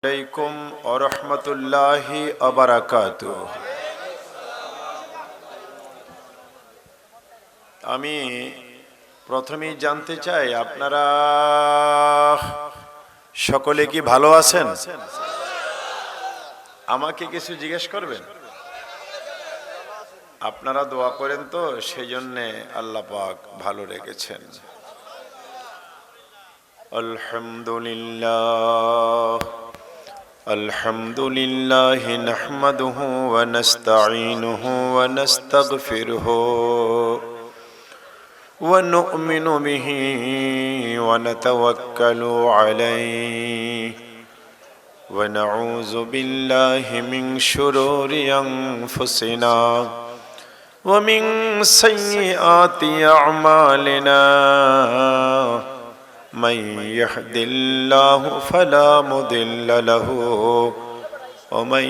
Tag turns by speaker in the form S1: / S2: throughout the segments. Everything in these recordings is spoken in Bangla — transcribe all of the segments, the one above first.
S1: আলাইকুম ওয়া রাহমাতুল্লাহি ওয়া বারাকাতুহু। আমি প্রথমেই জানতে চাই আপনারা সকলে কি ভালো আছেন? আমাকে কিছু জিজ্ঞেস করবেন? আপনারা দোয়া করেন তো, সেজন্য আল্লাহ পাক ভালো রেখেছেন। আলহামদুলিল্লাহ আলহামদুলিল্লাহি নাহমাদুহু ওয়া নাস্তাঈনুহু ওয়া নাস্তাগফিরুহু ওয়া নু'মিনু বিহি ওয়া নাতাওয়াক্কালু আলাইহি ওয়া নাউযু বিল্লাহি মিন শুরুরি আনফুসিনা ওয়া মিন সাইয়্যাতি আ'মালিনা। من يهد الله فلا مضل له ومن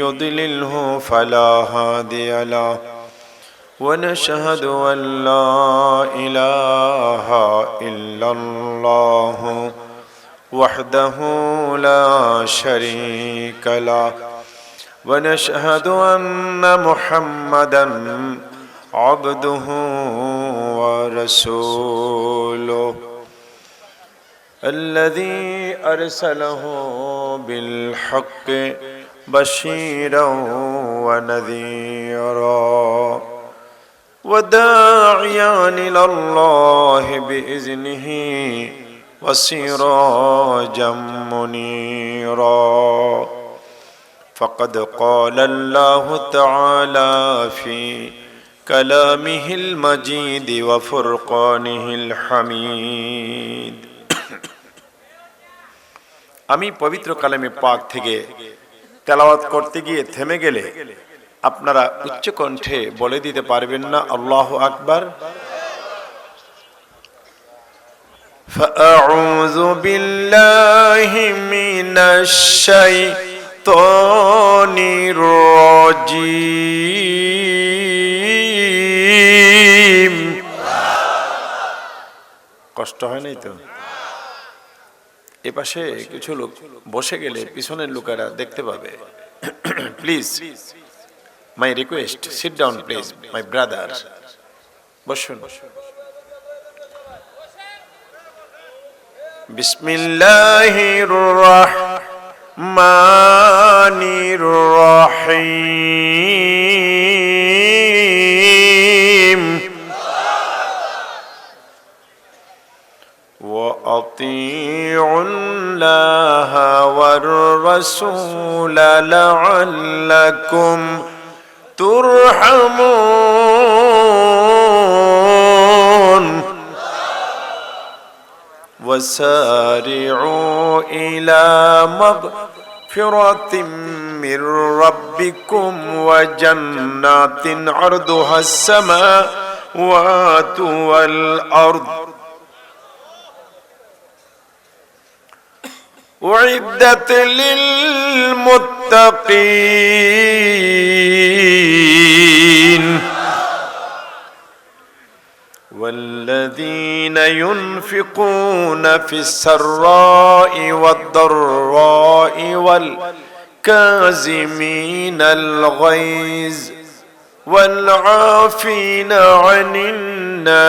S1: يضلله فلا هادي له ونشهد أن لا إله إلا الله وحده لا شريك له ونشهد أن محمدا عبده ورسوله الذي أرسله بالحق بشيرا ونذيرا وداعيا إلى الله بإذنه وسراجا منيرا. فقد قال الله تعالى في كلامه المجيد وفرقانه الحميد. আমি পবিত্র কালামে পাক থেকে তেলাওয়াত করতে গিয়ে থেমে গেলে আপনারা উচ্চ কণ্ঠে বলে দিতে পারবেন না আল্লাহু আকবার? ফাআউযু বিল্লাহি মিনাশ শাইতানির রাজীম। কষ্ট হয় নাই তো? এপাশে কিছু লোক বসে গেলে পিছনের লোকেরা দেখতে পাবে। Please, my request, sit down please my brother, বসুন। বিসমিল্লাহির রহমানির রহিম। وأطيعوا الله والرسول لعلكم ترحمون وسارعوا إلى مغفرة من ربكم وجنات عرضها السماوات والأرض أعدت للمتقين والذين ينفقون في السراء والضراء والكاظمين الغيظ والعافين عن الناس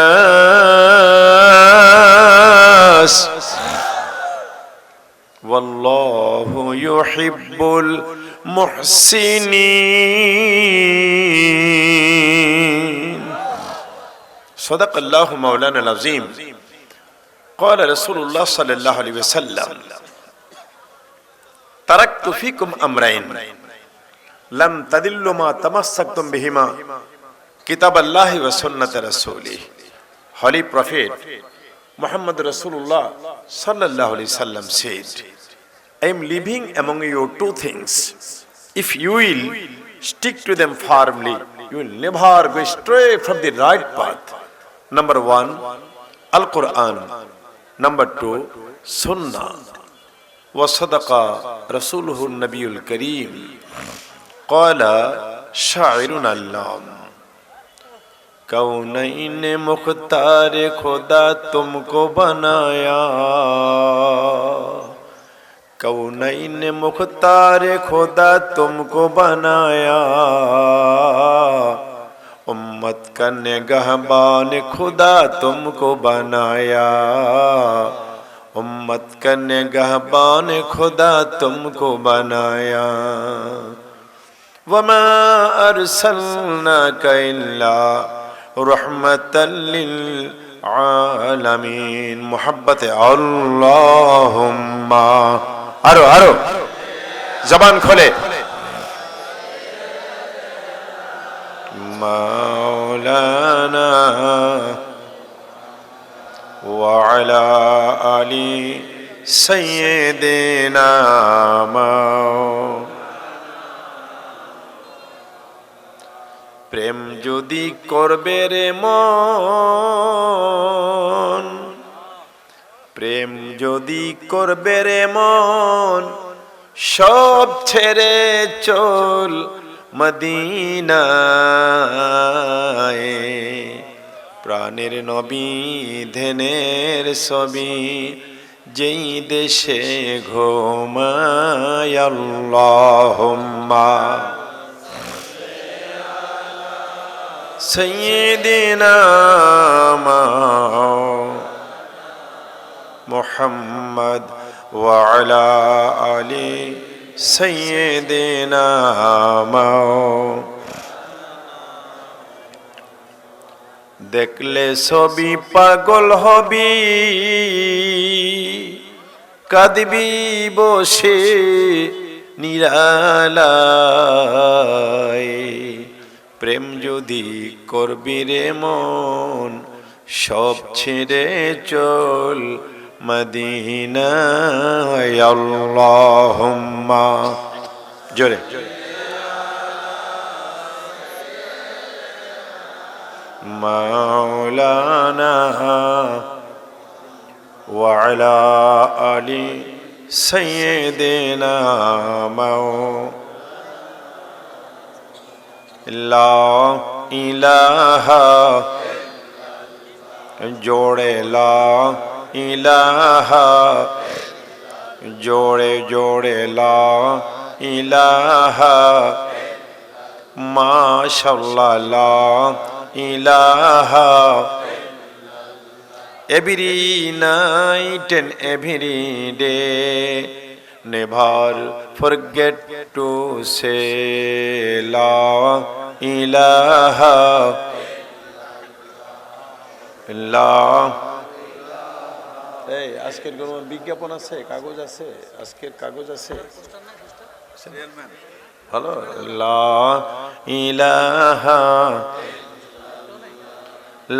S1: والله يحب المحسنين. صدق الله مولانا العظيم. قال رسول الله صلى الله عليه وسلم تركت فيكم أمرين لن تضلوا ما تمسكتم بهما كتاب الله وسنة رسوله. Holy Prophet Muhammad Rasulullah sallallahu alaihi wasallam said, I am leaving among you two things. If you will stick to them firmly, you will never go astray from the right path. Number one, Al-Quran. Number two, Sunnah. Wa sadaqa Rasuluhu Nabiyul Kareem. Qala sha'irun allam. कौनैन Mukhtar खुदा तुमको बनाया, कौनैन मुख्तार खुदा तुमको बनाया, उम्मत का निगहबान खुदा तुमको बनाया, उम्मत का निगहबान खुदा तुमको बनाया। वमा अरसलनाका इल्ला रहमतल लिल आलमीन। मोहब्बत अल्लाहुम्मा, आरो आरो जबान खोले, मौलाना व अला आली सय्यिदिना। প্রেম যদি করবে রে মন, প্রেম যদি করবে রে মন, সব ছেড়ে চল মদিনায়। প্রাণের নবী ধ্যানের ছবি যেই দেশে ঘুমায়। আল্লাহুম্মা सय्यिदिना मुहम्मद व अला आली सय्यिदिना। देखले ছবি পাগল হবি, কাঁদবি বসে নিরালায়। প্রেম যদি করবি রে মন, সব ছেড়ে চল মদিনায়। আল্লাহুম্মা, জোরে মাওলানা ওয়া আলা আলি সাইয়্যিদিনা। লা ইলাহা, জোড়ে লা ইলাহা, জোড়ে জোড়ে লা ইলাহা, মাশাআল্লাহ লা ইলাহা। Every night and every day, never forget to say La ilaha illallah। এই আজকের কোনো বিজ্ঞাপন আছে, কাগজ আছে, আজকের কাগজ আছে ভালো। লা ইলাহা,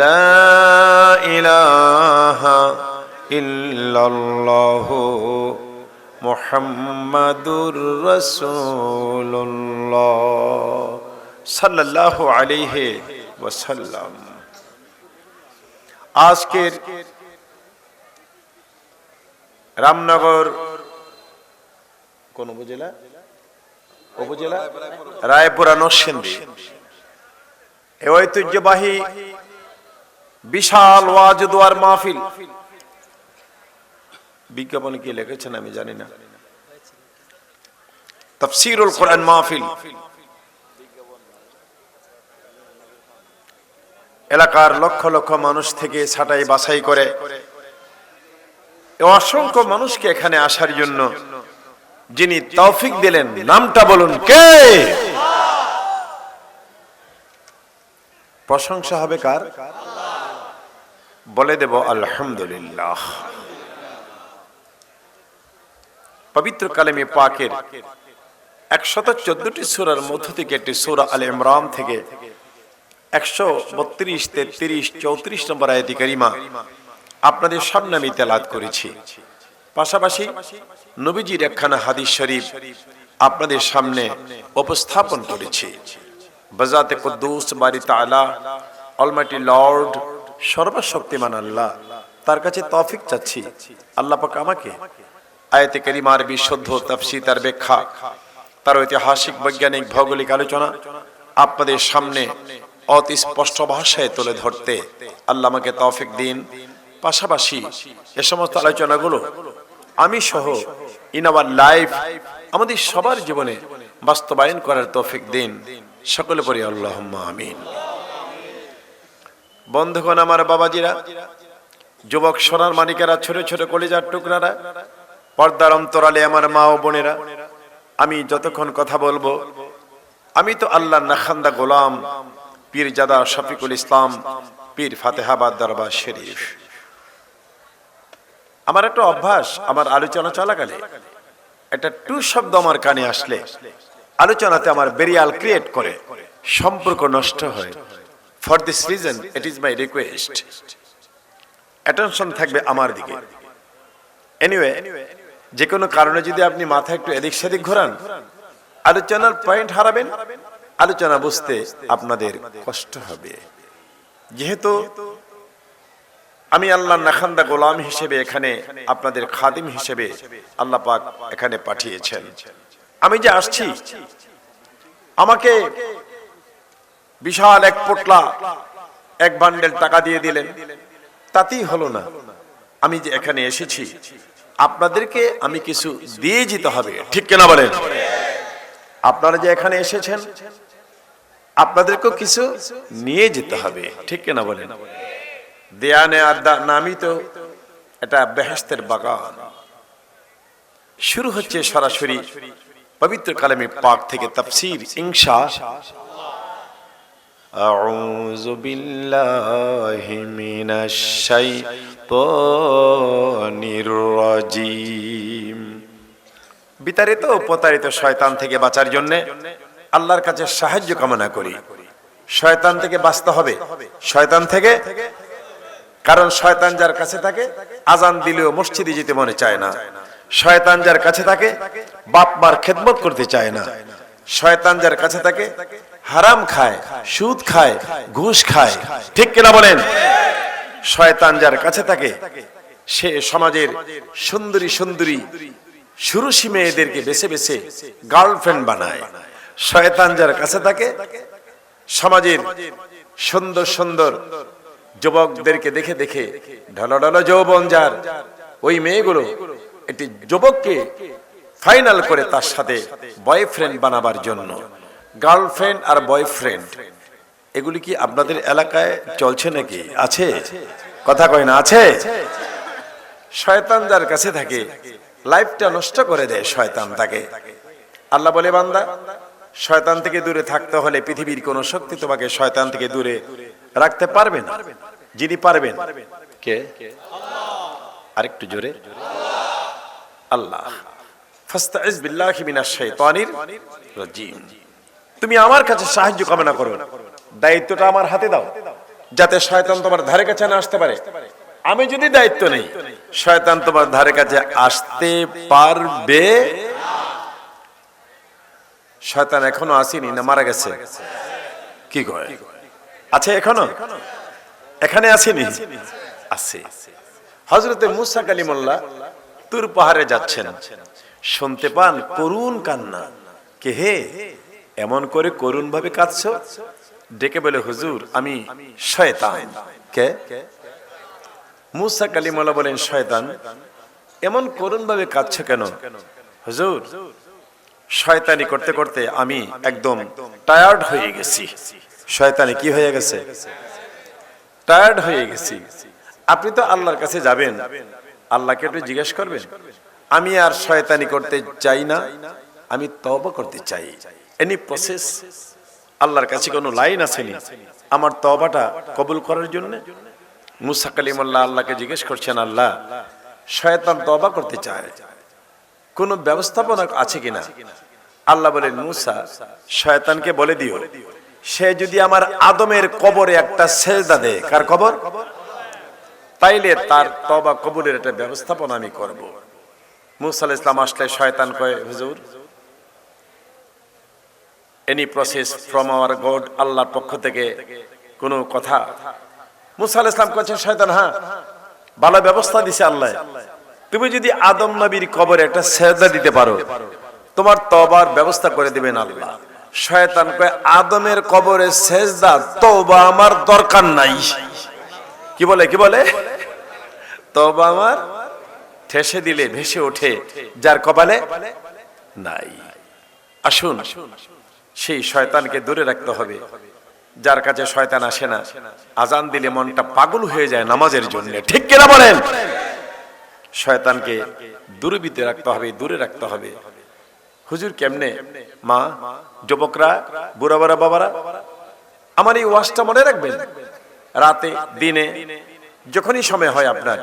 S1: লা ইলাহা ইল্লাল্লাহু মুহাম্মাদুর রাসূলুল্লাহ সাল্লাল্লাহু আলাইহি ওয়াসাল্লাম। আজকের রামনগর কোন উপজেলা? উপজেলা রায়পুরা নরসিংদী এই ঐতিহ্যবাহী বিশাল ওয়াজ দোয়ার মাহফিল। বিজ্ঞাপনে কি লিখেছেন আমি জানি না। তাফসীরুল কোরআন মাহফিল, এলাকার লক্ষ লক্ষ মানুষ থেকে ছাঁটাই বাছাই করে অসংখ্য মানুষকে এখানে আসার জন্য যিনি তৌফিক দিলেন, নামটা বলুন কে? প্রশংসা হবে কার? বলে দেব আলহামদুলিল্লাহ। পবিত্র কালামে পাকের 114টি সূরার মধ্য থেকে একটি সূরা আলে ইমরান থেকে 132, 33, 34 নম্বর আয়াতে কারিমা আপনাদের সামনে আমি তেলাওয়াত করেছি। পাশাপাশি নবীজির একখানা হাদিস শরীফ আপনাদের সামনে উপস্থাপন করেছি। বজাতে কুদ্দুস বারি তাআলা, অলমাইটি লর্ড, সর্বশক্তিমান আল্লাহ, তার কাছে তৌফিক চাচ্ছি আল্লাহ পাক আমাকে আয়াতে কারিমার বিশুদ্ধ তাফসীর, তার ব্যাখ্যা, তার ঐতিহাসিক, বৈজ্ঞানিক, ভৌগোলিক আলোচনা আপনাদের সামনে অতি স্পষ্ট ভাষায় তুলে ধরতে আল্লাহ আমাকে তৌফিক দিন। পাশাপাশি এ সমস্ত আলোচনাগুলো আমি সহ ইন আওয়ার লাইফ, আমাদের সবার জীবনে বাস্তবায়ন করার তৌফিক দিন। সকলে পড়ি আল্লাহুম্মা আমিন। বন্ধুগণ, আমার বাবাজিরা, যুবক সোনার মানিকেরা, ছোট ছোট কলিজার টুকরারা, পর্দার অন্তরালে আমার মা ও বোনেরা, আমি যতক্ষণ কথা বলবো, আমি তো আল্লাহর নাখান্দা গোলাম পীরজাদা শফিকুল ইসলাম পীর ফাতেহাবাদ দরবার শরীফ। আমার একটা অভ্যাস, আমার আলোচনা চলাকালে একটা টু শব্দ আমার কানে আসলে আলোচনাতে আমার বেরিয়াল ক্রিয়েট করে, সম্পর্ক নষ্ট হয়। For this reason it is my request, attention থাকবে আমার দিকে। এনিওয়ে, যে কোনো কারণে যদি আপনি মাথা একটু এদিক সেদিক ঘোরান, আলোচনার পয়েন্ট হারাবেন, আলোচনা বুঝতে আপনাদের কষ্ট হবে। যেহেতু আমি আল্লাহর নাখান্দা গোলাম হিসেবে এখানে আপনাদের খাদিম হিসেবে আল্লাহ পাক এখানে পাঠিয়েছেন, আমি যে আসছি, আমাকে বিশাল এক পোটলা এক বান্ডেল টাকা দিয়ে দিলেন, তাতেই হলো না। আমি যে এখানে এসেছি, আপনাদেরকে আমি কিছু দিয়ে যেতে হবে, ঠিক কিনা বলেন? আপনারা যে এখানে এসেছেন, আপনাদেরকেও কিছু নিয়ে যেতে হবে, ঠিক কিনা বলেন? দেয়া নেয়ার নামই তো এটা বেহেশতের বাগান। শুরু হচ্ছে সরাসরি পবিত্র কালামে পাক থেকে তাফসীর ইনশাআল্লাহ। আউযু বিল্লাহি মিনাশ শাইতানির রাজীম। বিতাড়িত ও প্রতারিত শয়তান থেকে বাঁচার জন্য আল্লাহর কাছে সাহায্য কামনা করি। শয়তান থেকে বাঁচতে হবে, শয়তান থেকে, কারণ শয়তান যার কাছে থাকে, আজান দিলেও মসজিদে যেতে মনে চায় না। শয়তান যার কাছে থাকে, বাপ মার খেদমত করতে চায় না। শয়তান যার কাছে থাকে, হারাম খায়, সুদ খায়, ঘুষ খায়, ঠিক কিনা বলেন? শয়তান যার কাছে থাকে, সে সমাজের সুন্দরী সুন্দরী সুরুষী মেয়েদেরকে বেছে বেছে গার্লফ্রেন্ড বানায়। শয়তান যার কাছে থাকে, সমাজের সুন্দর সুন্দর যুবকদেরকে দেখে দেখে ঢলঢল যৌবন যার, ওই মেয়েগুলো একটি যুবককে ফাইনাল করে তার সাথে বয়ফ্রেন্ড বানাবার জন্য। গার্লফ্রেন্ড আর বয়ফ্রেন্ড এগুলি কি আপনাদের এলাকায় চলছে নাকি? আছে? কথা কয় না, আছে? শয়তান যার কাছে থাকে, লাইফটা নষ্ট করে দেয় শয়তান তাকে। আল্লাহ বলে, বান্দা, শয়তান থেকে দূরে থাকতে হলে পৃথিবীর কোন শক্তি তোমাকে শয়তান থেকে দূরে রাখতে পারবে না। যিনি পারবেন কে? আরেকটু জোরে, আল্লাহ। ফাস্তাইজ বিল্লাহি মিনাশ শাইতানির রাজীম। তুমি আমার কাছে সাহায্য কামনা করো, দায়িত্বটা আমার হাতে দাও, যাতে শয়তান তোমার ধারে কাছে না আসতে পারে। আমি যদি দায়িত্ব নেই, শয়তান তোমার ধারে কাছে আসতে পারবে। শয়তান এখনো আসেনি না মারা গেছে? কি কয়? আছে এখনো? এখানে আসেনি? আছে। হযরতে মুসা কালিমুল্লাহ তুর পাহাড়ে যাচ্ছেন, শুনতে পান করুণ কান্না। কে হে এমন করে করুণ ভাবে কাঁদছো? ডেকে বলে, হুজুর আমি শয়তান। কে? মুসা কালিমুল্লাহ বলেন, শয়তান এমন করুণ ভাবে কাঁদছো কেন? হুজুর, শয়তানি করতে করতে আমি একদম টায়ার্ড হয়ে গেছি। শয়তানি কি হয়ে গেছে? টায়ার্ড হয়ে গেছি। আপনি তো আল্লাহর কাছে যাবেন, আল্লাহকে একটু জিজ্ঞেস করবেন, আমি আর শয়তানি করতে চাই না, আমি তওবা করতে চাই। Any process? আল্লাহর কাছে কোনো লাইন আসেনি আমার তওবাটা কবুল করার জন্য? মুসা কালিমুল্লাহ আল্লাহকে জিজ্ঞেস করছেন, আল্লাহ, শয়তান তওবা করতে চায়, কোন ব্যবস্থাপনা আছে কিনা? আল্লাহ বলেন, মুসা, শয়তানকে বলে দিও, সে যদি আমার আদমের কবরে একটা সেজদা দেয়। কার কবর? তাইলে তার তওবা কবুলের একটা ব্যবস্থাপনা আমি করব। মুসা আলাইহিস সালাম আসলে শয়তান কয়, হুজুর, any process from our god, আল্লাহর পক্ষ থেকে কোনো কথা? মুসা আলাইহিস সালাম কইছেন, শয়তান, হ্যাঁ, ভালো ব্যবস্থা দিছে আল্লাহ। তুমি যদি আদম নবীর কবরে একটা সেজদা দিতে পারো, তোমার তওবার ব্যবস্থা করে দিবেন আল্লাহ। শয়তান কয়, আদমের কবরে সেজদা, তওবা আমার দরকার নাই। কি বলে? কি বলে? তওবা আমার ঠেসে দিলে ভেসে ওঠে যার কপালে নাই। আসুন সেই শয়তানকে দূরে রাখতে হবে, যার কাছে শয়তান আসে না। আজান দিলে মনটা পাগল হয়ে যায় নামাজের জন্য, ঠিক কিনা বলেন? শয়তানকে দূরবীতে রাখতে হবে, দূরে রাখতে হবে। হুজুর কেমনে? মা, যুবকরা, বুড়া বাবারা, আমার এই ওয়াজটা মনে রাখবেন। রাতে দিনে যখনই সময় হয় আপনার,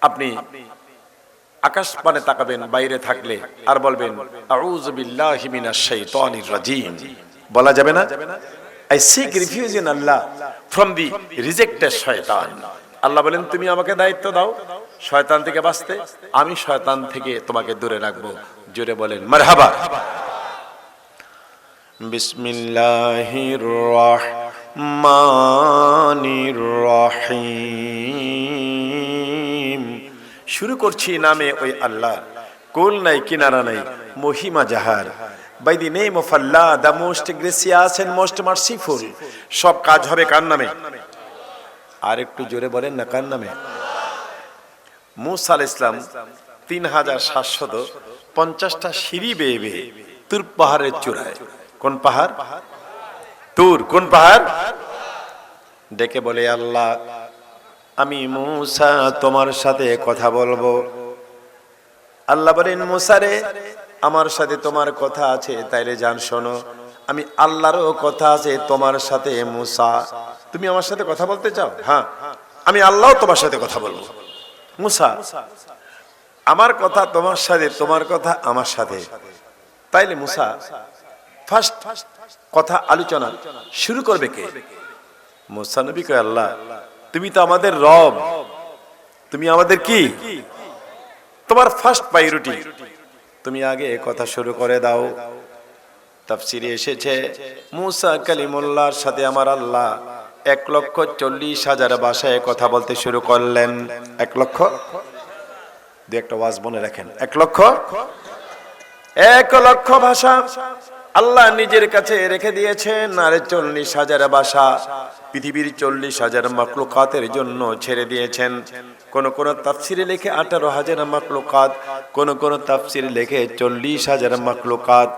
S1: আপনি আকাশ পানে তাকাবেন বাইরে থাকলে আর বলবেন আউযু বিল্লাহি মিনাশ শাইতানির রাজিম। বলা যাবে না? I seek refuge in Allah from the rejected shaitan. আল্লাহ বলেন তুমি আমাকে দায়িত্ব দাও শয়তান থেকে বাঁচতে, আমি শয়তান থেকে তোমাকে দূরে রাখবো। জোরে বলেন মারহাবা। বিসমিল্লাহির রহমানির রহিম। শুরু করছি নামে ওই আল্লাহ, কোল নাই কিনারা নাই, মহিমা যাহার। By the name of Allah, the most gracious and most merciful. সব কাজ হবে কার নামে? আর একটু জোরে বলেন না, কার নামে? মূসা আলাইহিস সালাম 3750টা সিঁড়ি বেয়ে বেয়ে তুর পাহাড়ের চূড়ায়। কোন পাহাড়? তুর। কোন পাহাড়? ডেকে বলে আল্লাহ আমি মূসা তোমার সাথে কথা বলবো। আল্লাহ বলেন মূসা রে, আমার সাথে তোমার কথা আছে, তাইলে জান শোনো, আমি আল্লাহরও কথা আছে তোমার সাথে। মূসা তুমি আমার সাথে কথা বলতে চাও? হ্যাঁ, আমি আল্লাহও তোমার সাথে কথা বলবো। মূসা আমার কথা তোমার সাথে, তোমার কথা আমার সাথে। তাইলে মূসা ফার্স্ট কথা আলোচনা শুরু করবে কে? মূসা নবী কয় আল্লাহ তুমি তো আমাদের রব, তুমি আমাদের কি? তোমার ফার্স্ট প্রায়োরিটি, তুমি আগে কথা শুরু করে দাও। তাফসিরে এসেছে মূসা কালিমুল্লাহর সাথে আমার আল্লাহ 1,40,000 ভাষায় কথা বলতে শুরু করলেন। 1 লক্ষ, দু একটা ওয়াজ মনে রাখেন, 1 লক্ষ ভাষা আল্লাহ নিজের কাছে রেখে দিয়েছেন। আর 40,000 ভাষা পৃথিবীর 40,000 মাখলুকাতের জন্য ছেড়ে দিয়েছেন। কোন কোন তাফসিরে লেখে 18,000 মাখলুকাত, কোন কোন তাফসিরে লেখে 40,000 মাখলুকাত।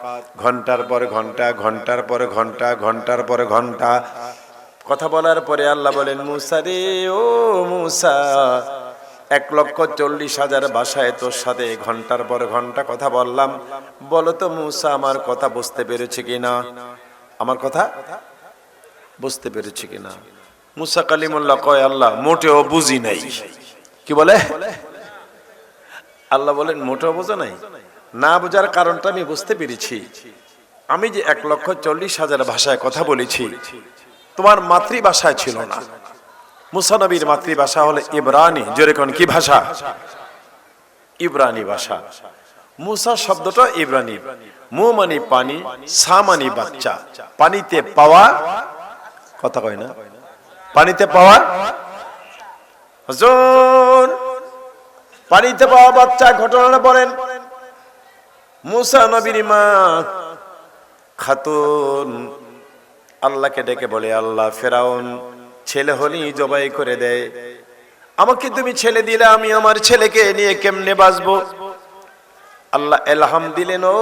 S1: ঘন্টার পর ঘন্টা, ঘন্টার পর ঘন্টা, ঘন্টার পর ঘন্টা কথা বলার পরে আল্লাহ বলেন মূসা রে, ও মূসা 1,40,000 ভাষায় তোর সাথে ঘন্টার পর ঘন্টা কথা বললাম, বলো তো মূসা আমার কথা বুঝতে পেরেছে কিনা? আমার কথা বুঝতে পেরেছে কিনা? মূসা কালিমুল্লাহ কয় আল্লাহ মোটেও বুঝি নাই। কি বলে? আল্লাহ বলেন মোটেও বোঝা নাই? না বোঝার কারণটা আমি বুঝতে পেরেছি। আমি যে 1,40,000 ভাষায় কথা বলেছি তোমার মাতৃভাষায় ছিল না। মূসা নবীর মাতৃভাষা হলো ইব্রানি। জোরে কোন কি ভাষা? ইব্রানি ভাষা। মূসা শব্দটা ইব্রানি। মু মানে পানি, সা মানে বাচ্চা, পানিতে পাওয়া, কথা কয় না, পানিতে পাওয়া। হুজুর পানিতে পাওয়া বাচ্চা ঘটনাটা বলেন। মূসা নবীর মা খাতুন আল্লাহকে ডেকে বলে আল্লাহ ফেরাউন ছেলে হলেই জবাই করে দেয়, আমাকে তুমি ছেলে দিলে আমি আমার ছেলেকে নিয়ে কেমনে বাঁচবো? আল্লাহ এলহাম দিলেন ও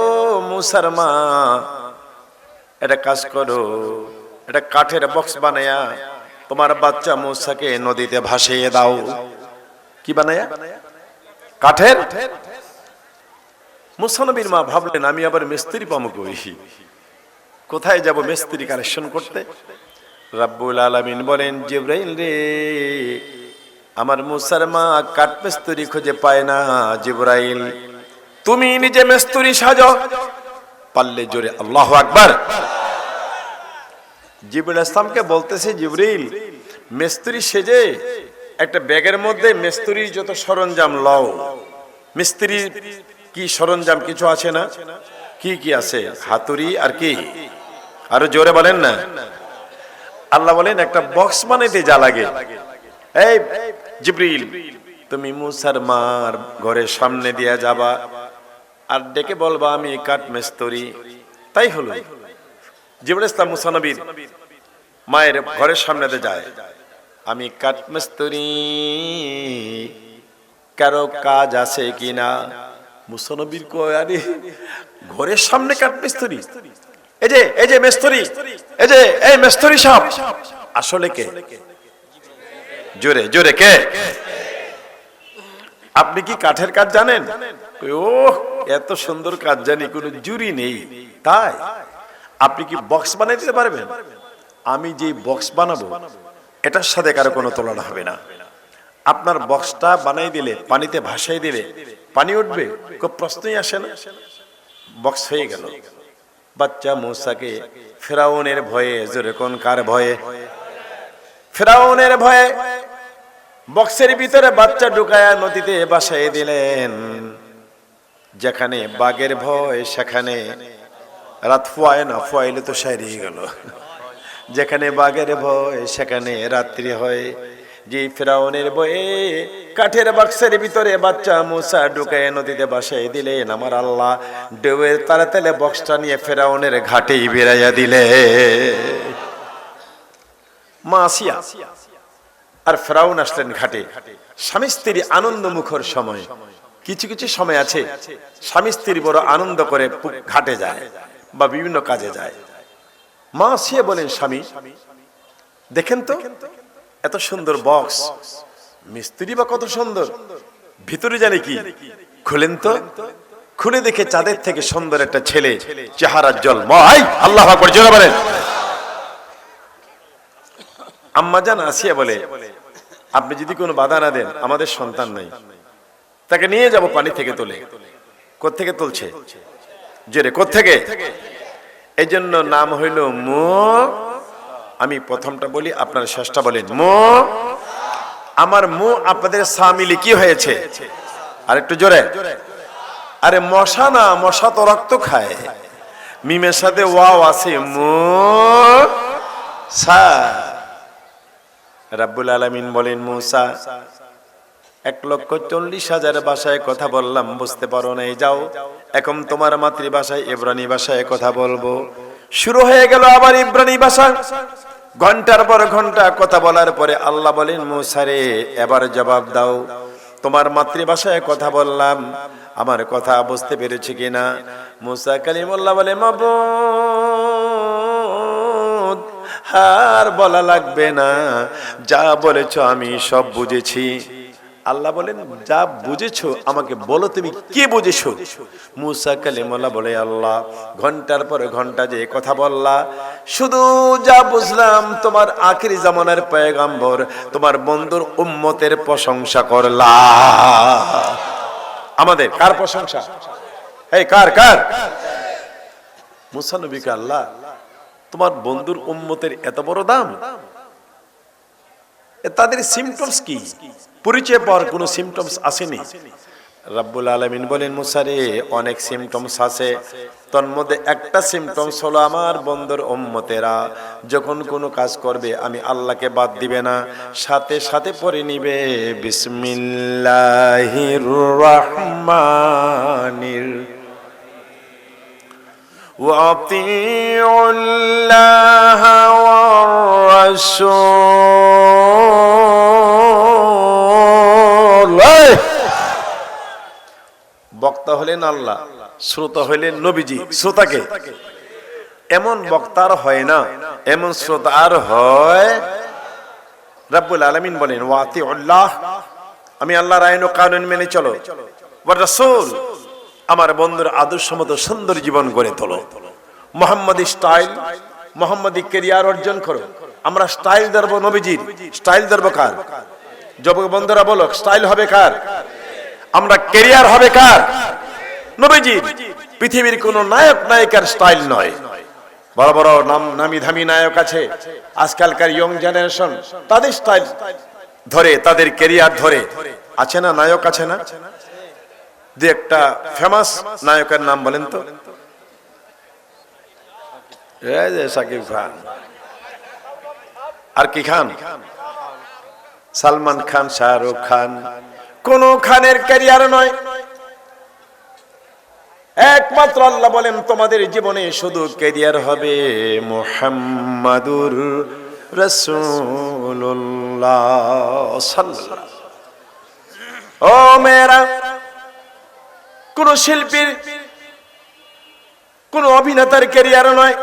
S1: মূসার মা এটা কাজ করো, এটা কাঠের বক্স বানায়া তোমার বাচ্চা মূসাকে নদীতে ভাসিয়ে দাও। কি বানায়া? কাঠের। মূসা নবীর মা ভাবলেন আমি আবার মিস্ত্রি পাবো কই, কোথায় যাব মিস্ত্রি কালেকশন করতে? রব্বুল আলামিন বলেন জিবরাইল রে, আমার মূসার মা কাঠ মিস্ত্রি খুঁজে পায় না, জিবরাইল তুমি নিজে মিস্ত্রি সাজো। পারলে জোরে আল্লাহু আকবার। জিবরাইল ইসলামকে বলতেছে জিবরাইল মিস্ত্রি সেজে একটা ব্যাগের মধ্যে মিস্ত্রির যত সরঞ্জাম লও। মিস্ত্রির কি সরঞ্জাম কিছু আছে না? কি কি আছে? হাতুড়ি আর কি? আরো জোরে বলেন না। আল্লাহ বলেন একটা বক্স বানাইতে যা লাগে, এই জিবরিল তুমি মূসার মার ঘরের সামনে দিয়ে যাবা আর ডেকে বলবা আমি কাঠ মিস্ত্রি। তাই হলো জিবরাইল ইসলাম মূসা নবীর মায়ের ঘরের সামনে দিয়ে যায়, আমি কাঠ মিস্ত্রি, কারো কাজ আছে কিনা? মুসানবীর কয়, আরে ঘরের সামনে কাঠ মিস্ত্রি, এই যে মিস্ত্রি, এই মিস্ত্রি সাহেব আসলে কে? জোরে জোরে কে? আপনি কি কাঠের কাজ জানেন? ও এত সুন্দর কাজ জানি, কোনো জুরি নেই। তাই আপনি কি বক্স বানাই দিতে পারবেন? আমি যে বক্স বানাবো এটার সাথে কারো কোনো তুলনা হবে না। আপনার বক্সটা বানাই দিলে, পানিতে ভাসাই দিলে পানি উঠবে, খুব প্রশ্নই আসে না। বক্স হয়ে গেল। বাচ্চা মূসাকে ফেরাউনের ভয়ে, জোরে কোন কার ভয়ে? ফেরাউনের ভয়ে বক্সের ভিতরে বাচ্চা ঢুকায়া নদীতে ভাসাই দিলেন। যেখানে বাঘের ভয় সেখানে রাত ফুয়ায় না, ফুয়াইলে তো সারিয়ে গেল। যেখানে বাঘের ভয় সেখানে রাত্রি হয়। যে ফেরাউনের ভয়ে কাঠের বাক্সের ভিতরে বাচ্চা মূসা ঢুকায় নদীতে ভাসাই দিলেন, আমার আল্লাহ ঢেউয়ের তালে তালে বক্সটা নিয়ে ফেরাউনের ঘাটেই বেরাইয়া দিলে। মা আসিয়া আর ফেরাউন আসলেন ঘাটে। স্বামী স্ত্রী আনন্দ মুখর সময়। কিছু কিছু সময় আছে স্বামী স্ত্রী বড় আনন্দ করে ঘাটে যায় বা বিভিন্ন কাজে যায়। মা আসিয়া বলেন, স্বামী দেখেন তো এত সুন্দর বক্স, মিস্ত্রি বা কত সুন্দর, ভিতরে জানি কি, খুলেন তো। খুলে দেখে চাঁদের থেকে সুন্দর একটা ছেলে, চেহারার জলময়। আল্লাহু আকবার জোরে বলেন। আম্মা জান আসিয়া বলে, আপনি যদি কোনো বাধা না দেন, আমাদের সন্তান নাই, তাকে নিয়ে যাব পানি থেকে তুলে। কোত্থেকে তুলছে? জোরে কোত্থেকে? এই জন্য নাম হইল মু। আমি প্রথমটা বলি, আপনারা শেষটা বলেন। মু। আমার মু আপনাদের সামিলি কি হয়েছে? আর একটু জোরে। আরে মশা না, মশা তো রক্ত খায়। মিমের সাথে ওয়াও আছে, মু সা। রাব্বুল আলামিন বলেন, মূসা 1,40,000 ভাষায় কথা বললাম, বুঝতে পারো নাই, যাও এখন তোমার মাতৃভাষায় ইব্রানি ভাষায় কথা বলবো। শুরু হয়ে গেল আবার ইব্রানি ভাষা। ঘন্টার পর ঘন্টা কথা বলার পরে আল্লাহ বলেন, মূসা রে এবার জবাব দাও, তোমার মাতৃভাষায় কথা বললাম, আমার কথা বুঝতে পেরেছি কিনা? মূসা কালিমুল্লাহ বলে, মাবুদ আর বলা লাগবে না, যা বলেছো আমি সব বুঝেছি। আল্লাহ বলেন, যা বুঝেছো আমাকে বলো, তুমি কি বুঝেছো? মূসা কালিমুল্লাহ বলে, আল্লাহ ঘন্টার পর ঘন্টা যে কথা বললা, শুধু যা বুঝলাম তোমার আখিরি জামানার পয়গম্বর, তোমার বন্ধুর উম্মতের প্রশংসা করলা। আমাদের কার প্রশংসা? এই কার কার? মূসা নবীকে আল্লাহ তোমার বন্ধুর উম্মতের এত বড় দাম। তাদের সিমটমস কি? পরিচয় পাওয়ার কোন সিমটমস আসেনি। রাব্বুল আলামিন বলেন, মূসা রে অনেক সিমটমস আছে, তার মধ্যে একটা সিমটমস হলো আমার বন্ধুর উম্মতেরা যখন কোনো কাজ করবে আমি আল্লাহকে বাদ দিবে না, সাথে সাথে পড়ে নিবে বিসমিল্লাহির রহমানির ওয়াতিউল্লাহ ওয়ার রাসূল। বক্তা হলেন আল্লাহ, শ্রোতা হলেন নবীজি। শ্রোতাকে এমন বক্তার হয় না, এমন শ্রোতার হয়। রাব্বুল আলামিন বলেন, ওয়াতিউল্লাহ আমি আল্লাহর আইন ও কানুন মেনে চলো, ওয়ার রাসূল আমার বন্ধুর আদর্শ মতো সুন্দর জীবন গড়ে তোলো। মুহাম্মাদি স্টাইল, মুহাম্মাদি ক্যারিয়ার অর্জন করো। আমরা স্টাইল ধরবো নবীজির, স্টাইল ধরবো কার? যুবক বন্ধুরা বলো, স্টাইল হবে কার? আমরা ক্যারিয়ার হবে কার? নবীজির। পৃথিবীর কোন নায়ক নায়িকার স্টাইল নয়। বড় বড় নামি ধামি নায়ক আছে, আজকালকার ইয়ং জেনারেশন তাদের স্টাইল ধরে, তাদের ক্যারিয়ার ধরে। আছে না নায়ক? আছে না? দু একটা ফেমাস নায়কের নাম বলেন তো। শাকিব খান। আর কি খান? সালমান খান, শাহরুখ খান। কোন খানের ক্যারিয়ার নয়। একমাত্র আল্লাহ বলেন, তোমাদের জীবনে শুধু ক্যারিয়ার হবে মুহাম্মাদুর রাসূলুল্লাহ সাল্লাল্লাহু। ও মেয়েরা, কোন শিল্পীর, কোন অভিনেতার ক্যারিয়ার নয়,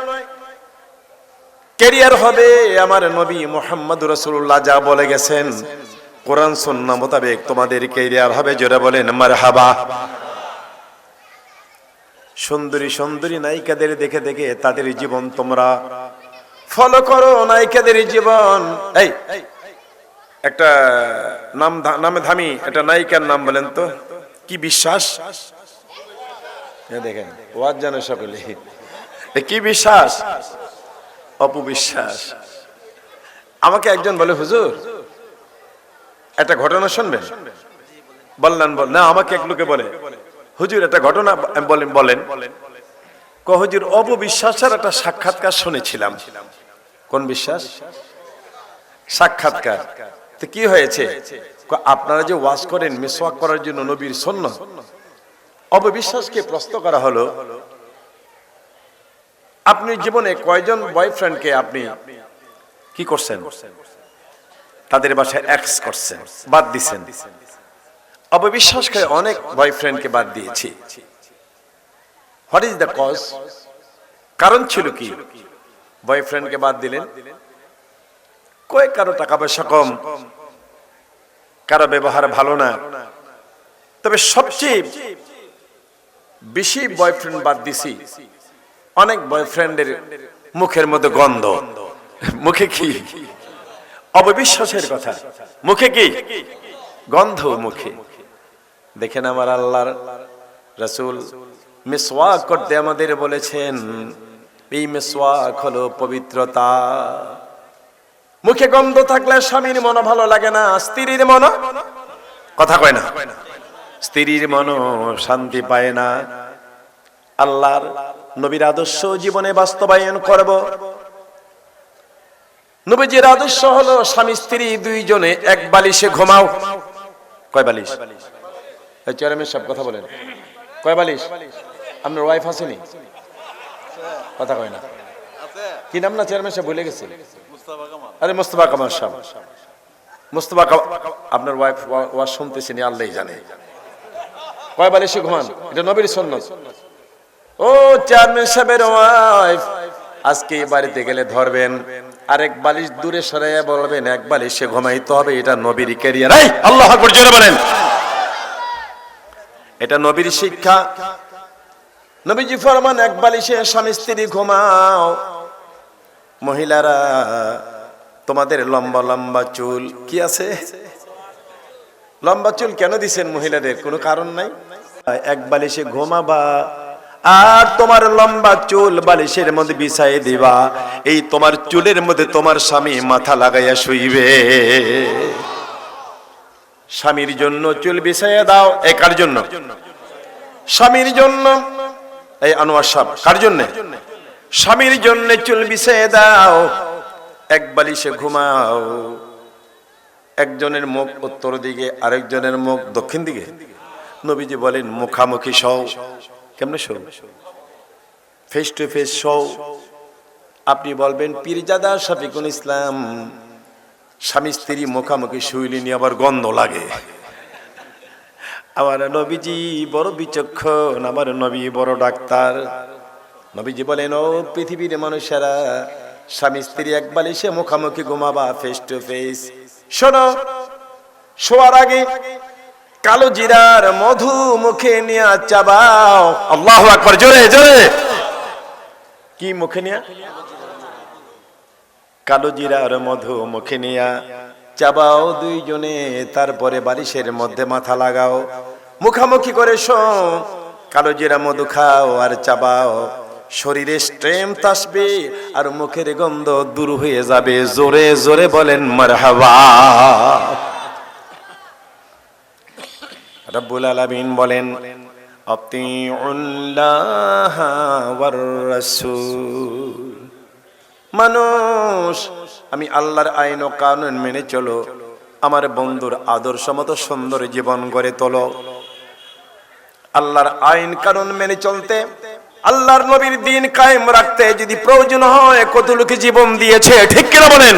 S1: ক্যারিয়ার হবে আমার নবী মুহাম্মদ রাসূলুল্লাহ যা বলে গেছেন কোরআন সুন্নাহ মোতাবেক তোমাদের ক্যারিয়ার হবে। জোরে বলেন মারহাবা। সুন্দরী সুন্দরী নায়িকাদের দেখে দেখে তাদের জীবন তোমরা ফলো করো, নায়িকাদের জীবন। এই একটা নামে ধামি একটা নায়িকার নাম বলেন তো, কি বিশ্বাস? দেখেন ওয়াজ জানে সকলে, কি বিশ্বাস? অপবিশ্বাস। আমাকে একজন বলে, হুজুর একটা ঘটনা শুনবেন? বললেন না, আমাকে এক লোকে বলে, হুজুর একটা ঘটনা বলেন। হুজুর অপবিশ্বাসের একটা সাক্ষাৎকার শুনেছিলাম। কোন বিশ্বাস? সাক্ষাৎকার। তো কি হয়েছে? আপনারা যে ওয়াজ করেন মিসওয়াক করার জন্য নবীর সুন্নাহ, অপবিশ্বাসকে প্রশ্ন করা হলো, আপনি জীবনে কয়জন বয়ফ্রেন্ডকে আপনি কি করছেন? তাদের বাসায় এক্স করছেন, বাদ দিছেন। অপবিশ্বাস করে অনেক বয়ফ্রেন্ডকে বাদ দিয়েছি। What is the cause? কারণ ছিল কি বয়ফ্রেন্ডকে বাদ দিলেন? কয় কারো টাকা পয়সা কম, কারো ব্যবহার ভালো না, তবে সবচেয়ে বেশি বয়ফ্রেন্ড বাদ দিছি অনেক বয়ফ্রেন্ডের মুখের মধ্যে গন্ধ। মুখে কি? অপবিশ্বাসের কথা। মুখে কি? গন্ধ মুখে। দেখেন আমার আল্লাহর রাসূল মিসওয়াক করতে আমাদের বলেছেন, এই মিসওয়াক হলো পবিত্রতা। মুখে গন্ধ থাকলে স্বামীর মন ভালো লাগে না, স্ত্রীর মন, কথা কয় না, স্ত্রীর মন শান্তি পায় না। আল্লাহর নবীর আদর্শ জীবনে বাস্তবায়ন করব। নবীজির আদর্শ হলো স্বামী স্ত্রী দুইজনে এক বালিশে ঘুমাও। কয় বালিশ? এই চেয়ারম্যান সব কথা বলেন, কয় বালিশ? আপনার ওয়াইফ আসেনি? কথা কয় না। কি নাম না চেয়ারম্যান সাহেব? ভুলে গেছে। আরে মোস্তফা কামাল সাহেব। মোস্তফা আপনার ওয়াইফ ওয়াজ শুনতেছেন, আল্লাহই জানে। কয় বালিশে ঘুমান? এটা নবীর সুন্নাত। ও চেয়ারম্যান সাহেবের ওয়াইফ, আজকে বাড়িতে গেলে ধরবেন, আরেক বালিশ দূরে সরাইয়া বলবেন এক বালিশে ঘুমাইতে হবে। এটা নবীর ক্যারিয়ার। আল্লাহু আকবার জোরে বলেন। এটা নবীর শিক্ষা। নবীজি ফরমান এক বালিশে স্বামী স্ত্রী ঘুমাও। মহিলারা তোমাদের লম্বা লম্বা চুল কি আছে? লম্বা চুল কেন দিছেন মহিলাদের? কোনো কারণ নাই। এক বালিশে ঘুমাবা আর তোমার লম্বা চুল বালিশের মধ্যে বিছাই দিবা। এই তোমার চুলের মধ্যে তোমার স্বামী মাথা লাগাইয়া শুইবে। স্বামীর জন্য চুল বিছাইয়া দাও। এই কার জন্য? স্বামীর জন্য। এই আনোয়ার সাহেব, কার জন্য? স্বামীর জন্য চুল বিছাইয়া দাও, এক বালিশে ঘুমাও। একজনের মুখ উত্তর দিকে, আরেকজনের মুখ দক্ষিণ দিকে। নবীজি বলেন মুখামুখি শও। কেমনে show? Face to face show. আপনি বলবেন পীরজাদা শফিকুল ইসলাম, স্বামী স্ত্রী মুখামুখি শুইলে নিয়ে আবার গন্ধ লাগে। আমার নবীজি বড় বিচক্ষণ, আমার নবী বড় ডাক্তার। নবীজি বলেন ও পৃথিবীর মানুষেরা, স্বামী স্ত্রী এক বালিশে মুখামুখি ঘুমাবা, ফেস টু ফেস। শোনো, শোয়ার আগে কালো জিরার মধু মুখে নিয়ে চাবাও। আল্লাহু আকবার জোরে জোরে। কি মুখে নিয়ে? কালো জিরার মধু মুখে নিয়ে চাবাও দুইজনে, তারপরে বালিশের মধ্যে মাথা লাগাও, মুখামুখি করে শো। কালো জিরা মধু খাও আর চাবাও, শরীরে স্ট্রেংথ আসবে আর মুখের গন্ধ দূর হয়ে যাবে। জোরে জোরে বলেন মারহাবা। রব্বুল আলামিন বলেন আতিউল্লাহ ওয়ার রাসূল। মানুষ, আমি আল্লাহর আইন ও কানুন মেনে চলো, আমার বন্ধুর আদর্শ মতো সুন্দর জীবন গড়ে তোলো। আল্লাহর আইন কানুন মেনে চলতে, আল্লাহর নবীর দ্বীন কায়েম রাখতে যদি প্রয়োজন হয়, কত লোকে জীবন দিয়েছে, ঠিক কিনা বলেন?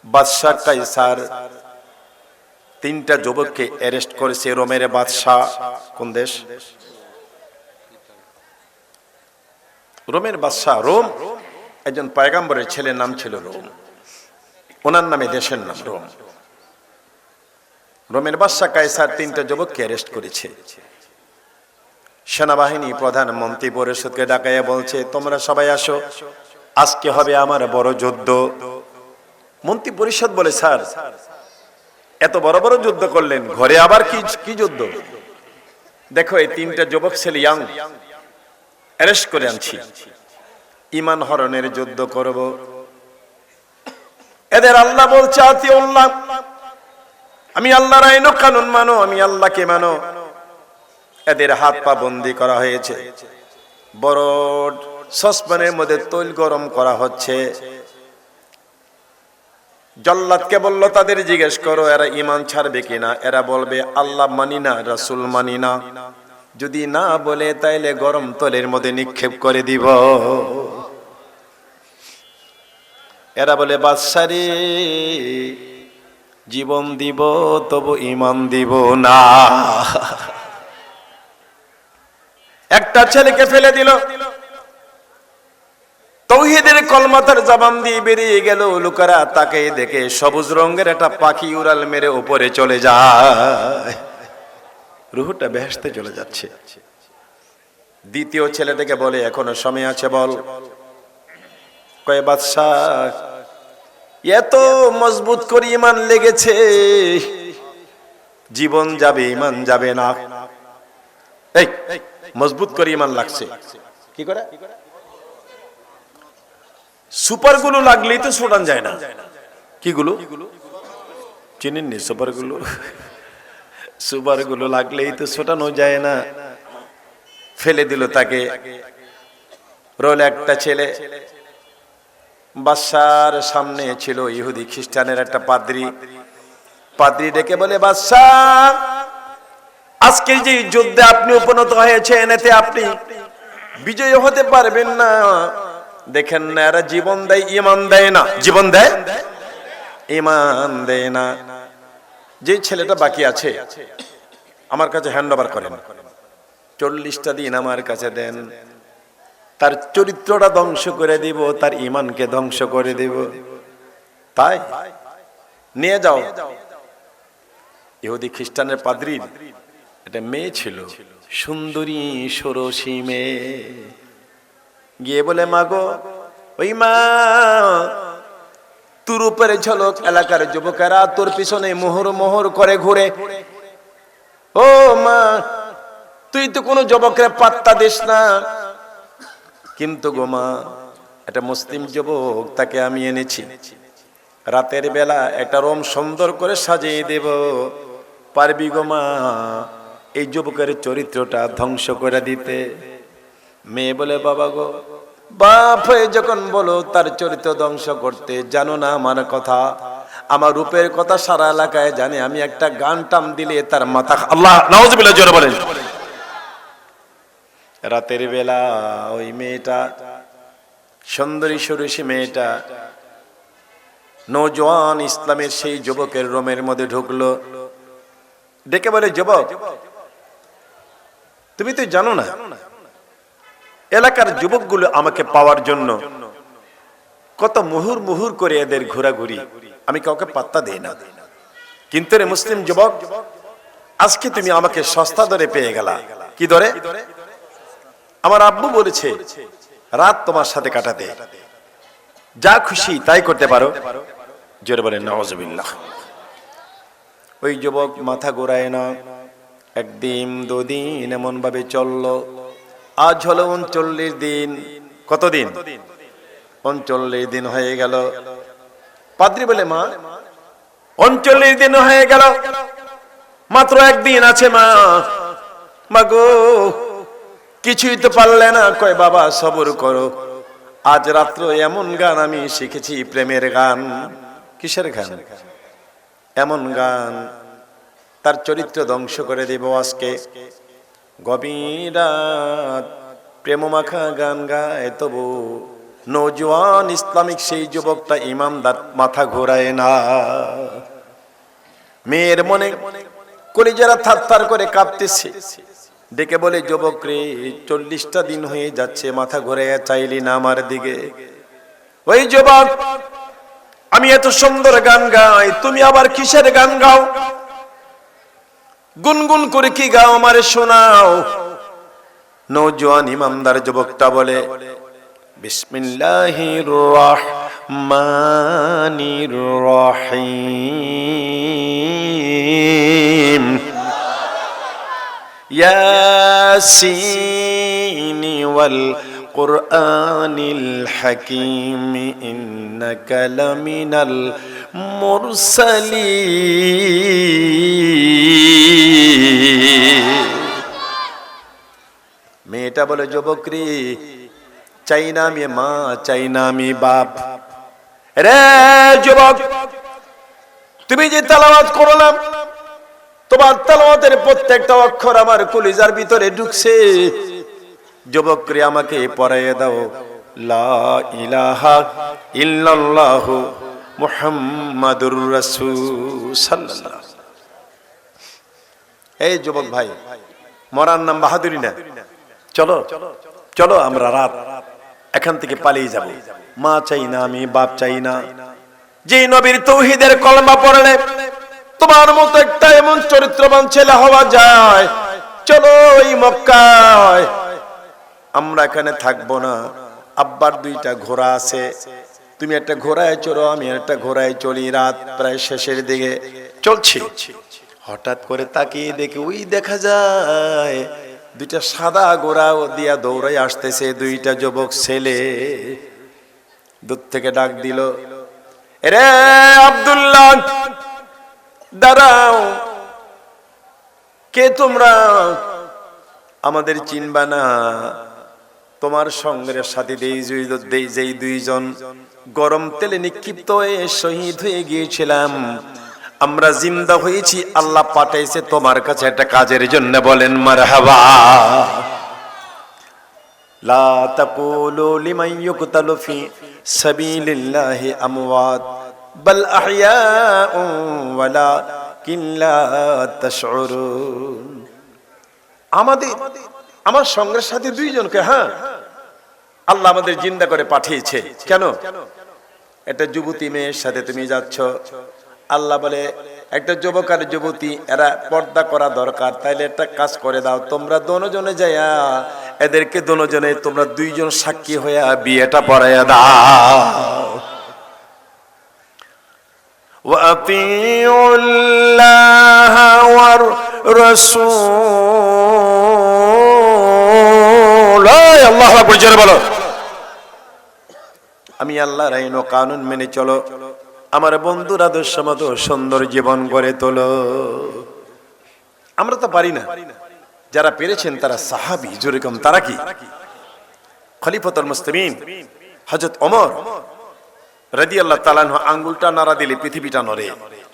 S1: বাদশা কাইসার তিনটা যুবককে অ্যারেস্ট করেছে রোমের বাদশাহ। কোন দেশ? রোমের বাদশাহ। রোম একজন পয়গম্বরের ছেলের নাম ছিল রোম, ওনার নামে দেশের নাম রোম। রোমের বাদশাহ কায়সার তিনটা যুবককে অ্যারেস্ট করেছে। সেনাবাহিনী প্রধান মন্ত্রী পরিষদকে ডাকাইয়া বলছে, তোমরা সবাই আসো, আজকে হবে আমার বড় যুদ্ধ। মন্ত্রী পরিষদ বলে, স্যার এত বড় বড় যুদ্ধ করলেন, ঘরে আবার কি যুদ্ধ? দেখো এই তিনটা যুবক ছেলে ইয়াং অ্যারেস্ট করে আনছি, ঈমান হরণের যুদ্ধ করব। এদের আল্লাহ বলছে আতিউল্লাহ, আমি আল্লাহর আইন ও কানুন মানো, আমি আল্লাহকে মানো। এদের হাত পা বন্দি করা হয়েছে, বড় সসপ্যানের মধ্যে তৈল গরম করা হচ্ছে। জল্লাদকে বলল, তাদের জিজ্ঞেস করো এরা ঈমান ছাড়বে কিনা। এরা বলবে আল্লাহ মানি না, রাসূল মানি না। যদি না বলে তাইলে গরম তৈলের মধ্যে নিক্ষেপ করে দিব। এরা বলে, বাদশারে জীবন দিব তবু ঈমান দিব না। একটা ছেলেকে ফেলে দিল, তৌহিদের কলমাতার জবান দিয়ে বেরিয়ে গেল। লোকেরা তাকে দেখে সবুজ রঙের একটা পাখি উড়াল মেরে উপরে চলে যায়, রুহটা বেহেশতে চলে যাচ্ছে। দ্বিতীয় ছেলেটাকে বলে, এখনো সময় আছে, বল। কয় বাদশাহ এত মজবুত করে ঈমান লেগেছে, জীবন যাবে ঈমান যাবে না। এই মজবুত করে ঈমান লাগছে কি করে? সুপার গুলো লাগলেই তো ছোটান যায় না। কি গুলো চিনেননি? সুপার গুলো, সুপার গুলো লাগলেই তো ছোটানো যায় না। ফেলে দিল তাকে। রোল একটা ছেলে, বাদশার সামনে ছিল ইহুদি খ্রিস্টানের একটা পাদ্রী। পাদ্রী ডেকে বলে, বাদশাহ আজকে যে যুদ্ধে আপনি উপনীত হয়েছেন, এতে আপনি বিজয়ী হতে পারবেন না। দেখেন না, এরা জীবন দেয় ঈমান দেয় না। জীবন দেয়, ঈমান দেয় না। যে ছেলেটা বাকি আছে আমার কাছে হ্যান্ড ওভার করেন, 40টা দিন আমার কাছে দেন, তার চরিত্রটা ধ্বংস করে দিব, তার ঈমানকে ধ্বংস করে দিব। তাই নিয়ে যাও। ইহুদি খ্রিস্টানের পাদ্রীর একটা মেয়ে ছিল, সুন্দরী ষোড়শী মেয়ে। গিয়ে বলে, মা গো, ওই মা, তোর উপরে ঝলক এলাকার যুবকেরা তোর পিছনে মোহর মোহর করে ঘুরে। ও মা, তুই তো কোনো যুবকের পাত্তা দিস না। কিন্তু গো মা, একটা মুসলিম যুবক, তাকে আমি এনেছি, রাতের বেলা একটা রুম সুন্দর করে সাজিয়ে দেব, পারবি গো মা এই যুবকের চরিত্রটা ধ্বংস করে দিতে? মেয়ে বলে, বাবা গো, বাপ হয়ে যখন বলো তার চরিত্র ধ্বংস করতে, জানো না আমার কথা, আমার রূপের কথা সারা এলাকায় জানে। আমি একটা গান টান দিলে তার মাথা, আল্লাহ নাউজুবিল্লাহ জোরে বলেন। রাতের বেলা ওই মেয়েটা, সুন্দরী ষোড়শী মেয়েটা, নওজোয়ান ইসলামের সেই যুবকের রুমের মধ্যে ঢুকলো। ডেকে বলে, যুবক তুমি তো জানো না, এলাকার যুবকগুলো আমাকে পাওয়ার জন্য কত মুহুর মুহুর করে এদের ঘোরাঘুরি, আমি কাউকে পাত্তা দেই না। কিন্তু রে মুসলিম যুবক, আজকে তুমি আমাকে সস্তা দরে পেয়ে গেলা। কি দরে? আমার আব্বু বলেছে রাত তোমার সাথে কাটাতে, যা খুশি তাই করতে পারো। জোরে বলেন নাউজুবিল্লাহ। ওই যুবক মাথা ঘোরায় না। একদিন দুদিন এমন ভাবে চললো। আজ হলো 39 দিন। কতদিন? 39 দিন হয়ে গেল। পাদ্রী বলে, মা 39 দিন হয়ে গেল, মাত্র একদিন আছে মা। মা গো, কিছুই তো পারলে না। কয়, বাবা সবর করো, আজ রাত্র এমন গান আমি শিখেছি, প্রেমের গান। কিসের গান? এমন গান, তার চরিত্র ধ্বংস করে দেব আজকে। গভীর রাত প্রেম মাখা গান গায়, তবু নওজোয়ান ইসলামিক সেই যুবকটা ইমানদার মাথা ঘোরায় না। মেয়ের মনে কলিজারা থারথার করে কাঁপতেছে। ডেকে বলে, যুবক রে, 40টা দিন হয়ে যাচ্ছে, মাথা ঘুরে চাইলি না আমার দিকে। ওই যুবক, আমি এত সুন্দর গান গাই, তুমি আবার কিসের গান গাও? গুনগুন করে কি গাও আমারে শোনাও। নওজোয়ান ইমানদার যুবকটা বলে, বিসমিল্লাহির রহমানির রহিম, ইয়াসিন ওয়াল কুরআনিল হাকীম, ইন্নাকা লামিনাল মুরসালিন। মেয়েটা বলে, যুবক রে, চাই না আমি মা, চাই না আমি বাপ। রে যুবক, তুমি যে তেলাওয়াত করলাম, তোমার তেলাওয়াতের প্রত্যেকটা অক্ষর আমার কলিজার ভিতরে ঢুকছে। যুবক রে, আমাকে পড়াইয়ে দাও লা ইলাহা ইল্লাল্লাহু মুহাম্মাদুর রাসূল সাল্লাল্লাহু। এই যুবক ভাই, মরার নাম বাহাদুরি না। চলো চলো, আমরা রাত এখান থেকে পালিয়ে যাব। মা চাই না আমি, বাপ চাই না। যে নবীর তৌহিদের কলমা পড়লে তোমার মতো একটা এমন চরিত্রবান ছেলে হওয়া যায়, চলো এই মক্কায়। আমরা এখানে থাকবো না। আব্বার 2টা ঘোড়া আছে, তুমি একটা ঘোড়ায় চড়ো, আমি একটা ঘোড়ায় চলি। রাত প্রায় শেষের দিকে চলছি, হঠাৎ করে তাকিয়ে দেখি ওই দেখা যায় 2টা সাদা ঘোড়া দিয়া দৌড়াই আসতেছে 2টা যুবক ছেলে। দূর থেকে ডাক দিল, রে আব্দুল্লাহ, দাঁড়াও। কে তোমরা? আমাদের চিনবা না। তোমার সঙ্গের সাথে যেই 2জন গরম তেলে নিক্ষিপ্ত হয়ে শহীদ হয়ে গিয়েছিলাম, আমরা জিন্দা হয়েছি, আল্লাহ পাঠাইছে তোমার কাছে একটা কাজের জন্য। বলেন মারহাবা। লা তাকুলু লিমান ইউকতালু ফি সাবিলিল্লাহি আমওয়াত বাল আহইয়াউ ওয়ালাকিন লা তাশউরুন। আমার সঙ্গের সাথে 2জনকে, হ্যাঁ, আল্লাহ আমাদের জিন্দা করে পাঠিয়েছে। কেন? একটা যুবতী মেয়ের সাথে তুমি যাচ্ছ। আল্লাহ বলে, একটা যুবক আর যুবতী, এরা পর্দা করা দরকার, তাইলে একটা কাজ করে দাও, তোমরা দুজনে যাইয়া এদেরকে দুজনে তোমরা 2জন সাক্ষী হইয়া বিয়েটা পড়াইয়া দাও। ওয়াতিউল্লাহ ওয়ার রাসূল। আল্লাহু আকবার, জোরে বলো। আমি আল্লাহর আইন ও কানুন মেনে চলো, আমার বন্ধুর আদর্শ মতো সুন্দর জীবন গড়ে তোলো। আমরা তো পারি না, যারা পেরেছেন তারা সাহাবী। যেরকম তারা কি? খলিফাতুল মুসলিমিন হযরত ওমর রাদিয়াল্লাহু তাআলা আনহু আঙ্গুলটা নাড়া দিলে পৃথিবীটা নড়ে,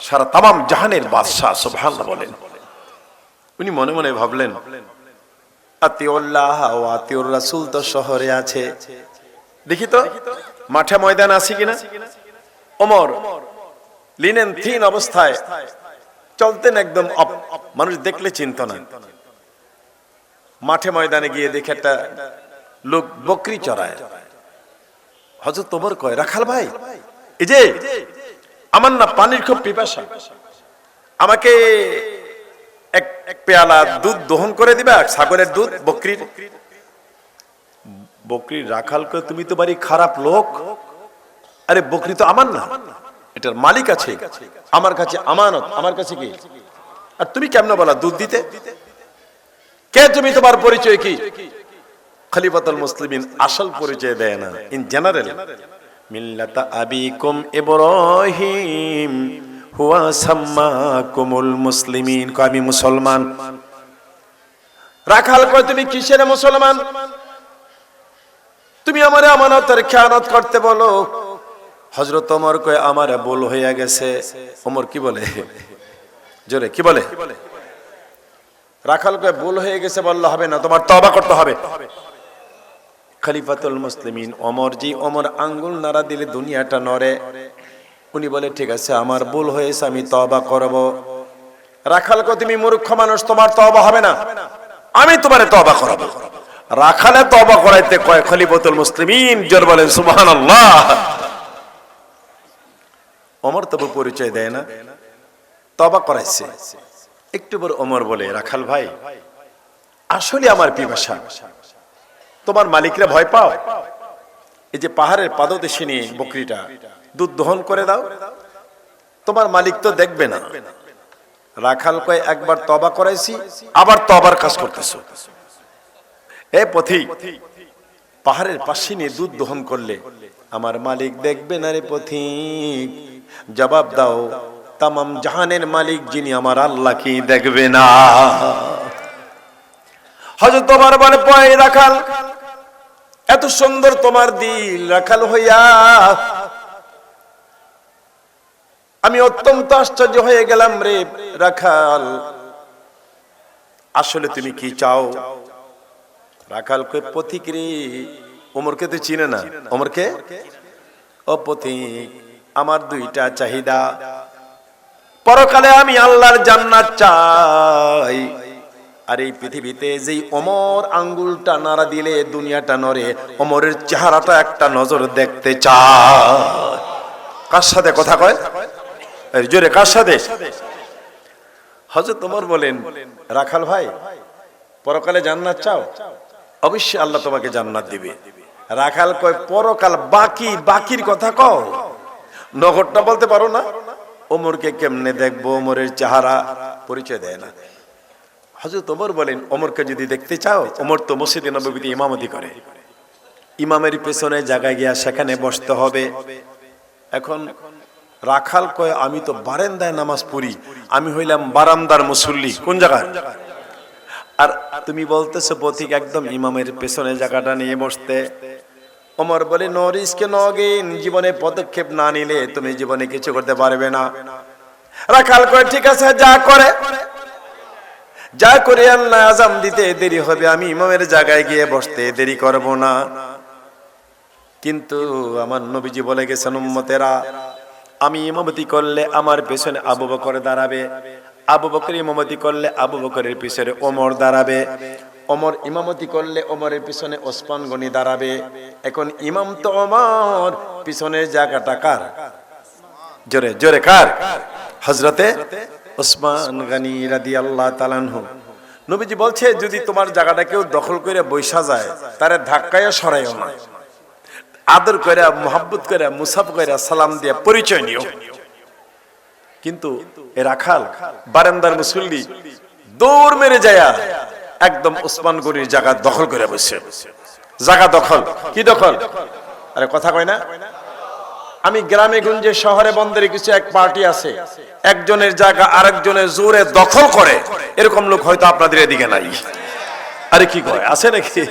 S1: সারা তামাম জাহানের বাদশা। সুবহানাল্লাহ বলেন। উনি মনে মনে ভাবলেন, আতিউল্লাহ ওয়া আতিউর রাসূল তো শহরে আছে, দেখি তো মাঠে ময়দান আছে কিনা। ওমর লিনেন থিন অবস্থায় চলতেন, একদম মানুষ দেখলে চিনত না। মাঠে ময়দানে গিয়ে দেখে একটা লোক বকরি চড়ায়। হযরত ওমর কয়, রাখাল ভাই, এই যে আমার না পানির খুব পিপাসা, আমাকে এক পেয়ালা দুধ দহন করে দিবা, ছাগলের দুধ, বকরির। বকরির রাখাল কয়, তুমি তো বাড়ি খারাপ লোক। আরে বকরি তো আমার না, এটার মালিক আছে, আমার কাছে আমানত, আমার কাছে কি, আর তুমি কেমনে বলা দুধ দিতে? কে তুমি? তোমার পরিচয় কি? খলিফাতুল মুসলিমিন আসল পরিচয় দেয় না, ইন জেনারেল। মিল্লাতা আবিকুম ইব্রাহিম হুয়া সাম্মাকুমুল মুসলিমিন। কয়, আমি মুসলমান। রাখাল কয়, তুমি কিসের মুসলমান? তুমি আমারে আমানতের খেয়ানত করতে বলো। হযরত ওমর কয়, আমার ভুল হয়ে গেছে। ওমর কি বলে? জোরে কি বলে? রাখাল কয়, ভুল হয়ে গেছে বললে হবে না, তোমার তওবা করতে হবে। খলিফাতুল মুসলিমিন ওমর জি, ওমর আঙ্গুল নাড়া দিলে দুনিয়াটা নড়ে। উনি বলে, ঠিক আছে, আমার ভুল হয়েছে, আমি তওবা করব। রাখালকে তুমি মূর্খ মানুষ, তোমার তওবা হবে না, আমি তোমারে তওবা করাবো। রাখালে তওবা করাইতে কয় খলিফাতুল মুসলিমিন, জোর বলেন সুবহানাল্লাহ। ওমর তবু পরিচয় দেয় না, তওবা করাইছে। একটু পর ওমর বলে, রাখাল ভাই, আসলে আমার পিপাসা, তোমার মালিকরা ভয় পাও, এই যে পাহাড়ের পাদদেশে নিয়ে বকরিটা দুধ দহন করে দাও, তোমার মালিক তো দেখবে না। রাখাল কয়, একবার তওবা করাইছি, আবার তওবার কাজ করতেছো। এ পথিক, পাহাড়ের পাশে নিয়ে দুধ দহন করলে আমার মালিক দেখবে না রে পথিক? জবাব দাও, তামাম জাহানের মালিক যিনি আমার আল্লাহ কি দেখবে না? হযরত ওমর বলে, পয় রাখাল, এত সুন্দর তোমার দিল, রাখাল হইয়া আমি অত্যন্ত আশ্চর্য হয়ে গেলাম রে রাখাল, আসলে তুমি কি চাও? রাখাল কয়, পথিক রে, ওমরকে তো চিনে না। ওমরকে, ও পথিক, আমার দুইটা চাহিদা, পরকালে আমি আল্লাহর জান্নাত চাই, আর এই পৃথিবীতে যেই ওমর আঙ্গুলটা নাড়া দিলে দুনিয়াটা নড়ে, ওমরের চেহারাটা একটা নজর দেখতে চাই। কার সাথে কথা কয়? জোরে, কার সাথে? হযরত ওমর বলেন, রাখাল ভাই, পরকালে জান্নাত চাও? অবশ্যই আল্লাহ তোমাকে জান্নাত দিবে। রাখাল কয়, পরকাল বাকি, বাকির কথা কও, নগদটা বলতে পারো না? ওমরকে কেমনে দেখবো? ওমরের চেহারা পরিচয় দেয় না। হযরত ওমর বলেন, ওমরকে যদি দেখতে চাও, ওমর তো মসজিদে নববীতে ইমামতি করে, ইমামের পেছনে জায়গায় গিয়া সেখানে বসতে হবে। এখন রাখাল কয়, আমি তো বারান্দায় নামাজ পড়ি, আমি হইলাম বারান্দার মুসল্লি। কোন জায়গায়? আর তুমি বলতেছো পথিক একদম ইমামের পেছনে জায়গাটা নিয়ে বসতে। ওমর বলে, নো রিস্ক নো গেইন, জীবনে পদক্ষেপ না নিলে তুমি জীবনে কিছু করতে পারবে না। রাখাল কয়, ঠিক আছে, যা করে যা করে আল্লাহ আযাম দিতে দেরি হবে, আমি ইমামের জায়গায় গিয়ে বসতে দেরি করব না। কিন্তু আমার নবীজি বলে গেছেন, উম্মতেরা, আমি ইমামতি করলে আমার পেছনে আবু বকর দাঁড়াবে, আবু বকর ইমামতি করলে আবু বকরের পিছনে ওমর দাঁড়াবে, ওমর ইমামতি করলে ওমরের পিছনে ওসমান গনি দাঁড়াবে। এখন ইমাম তো ওমর, পিছনের জায়গাটা কার? জোরে জোরে কার? হযরতে ওসমান গনি রাদিয়াল্লাহু তাআলা আনহু। নবীজি বলছে, যদি তোমার জায়গাটা কেউ দখল করে বৈশা যায়, তারে ধাক্কায় সরাইও না, আদর করে, মোহাব্বত করে, মুসাফ করে, সালাম দিয়ে পরিচয় নিও। কিন্তু এ রাখাল বারান্দার মুসল্লি দৌড় মেরে যায় একদম ওসমান গনির জায়গা দখল করে বসে। জায়গা দখল, কি দখল? আরে কথা কয় না? আমি গ্রামে গঞ্জে শহরে বন্দরে কিছু এক পার্টি আছে, একজনের জায়গা আরেকজনের জোরে দখল করে, এরকম লোক হয়তো আপনাদের এদিকে নাই। আরে কি কয়, আছে নাকি?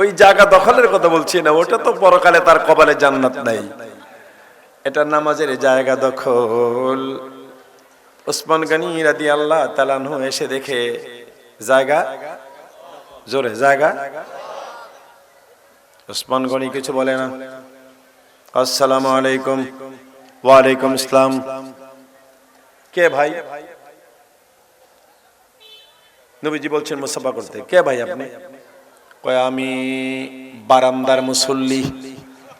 S1: ওই জায়গা দখলের কথা বলছি না, ওটা তো পরকালে তার কপালে জান্নাত নাই। এটা নামাজের জায়গা দখল। ওসমান গনি রাদিয়াল্লাহু তাআলা আনহু এসে দেখে জায়গা, জোরে জায়গা। ওসমান গনি কিছু বলে না। আসসালামু আলাইকুম। ওয়া আলাইকুম আসসালাম। কে ভাই? নবীজি বলছেন মুসাফা করতে। কে ভাই আপনি? কয়, আমি বারান্দার মুসল্লি।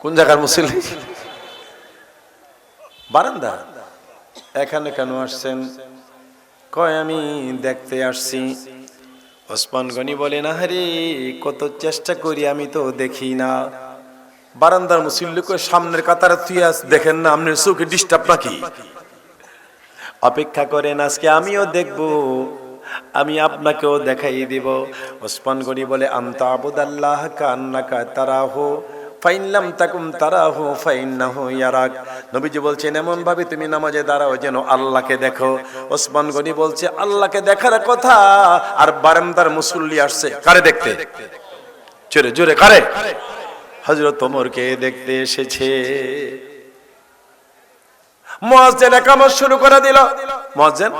S1: কোন জায়গার মুসল্লি? বারান্দা। এখানে কেন আসছেন? কয়, আমি দেখতে আসছি। ওসমান গনি বলে, না রে, কত চেষ্টা করি আমি তো দেখি না। বারান্দার মুসল্লিকে সামনের কাতারে তুই দেখেন না, আপনার চোখে ডিস্টার্ব নাকি? অপেক্ষা করেন, আজকে আমিও দেখব, আমি আপনাকেও দেখাই দিব। ওসমান গনি বলে, আনতা আবুদাল্লাহ কান্নাকা তারাহু ফাইন লাম তাকুম তারাহু ফাইন্নাহু ইয়ারাক। নবীজি বলছেন, এমন ভাবে তুমি নামাজে দাঁড়াও যেন আল্লাহকে দেখো। ওসমান গনি বলছে, আল্লাহকে দেখার কথা, আর বারান্দার মুসল্লি আসছে কারে দেখতে? জোরে জোরে কারে? হযরত ওমরকে দেখতে এসেছে। মুয়াজ্জিন ইকামত শুরু করে দিল। মুয়াজ্জিন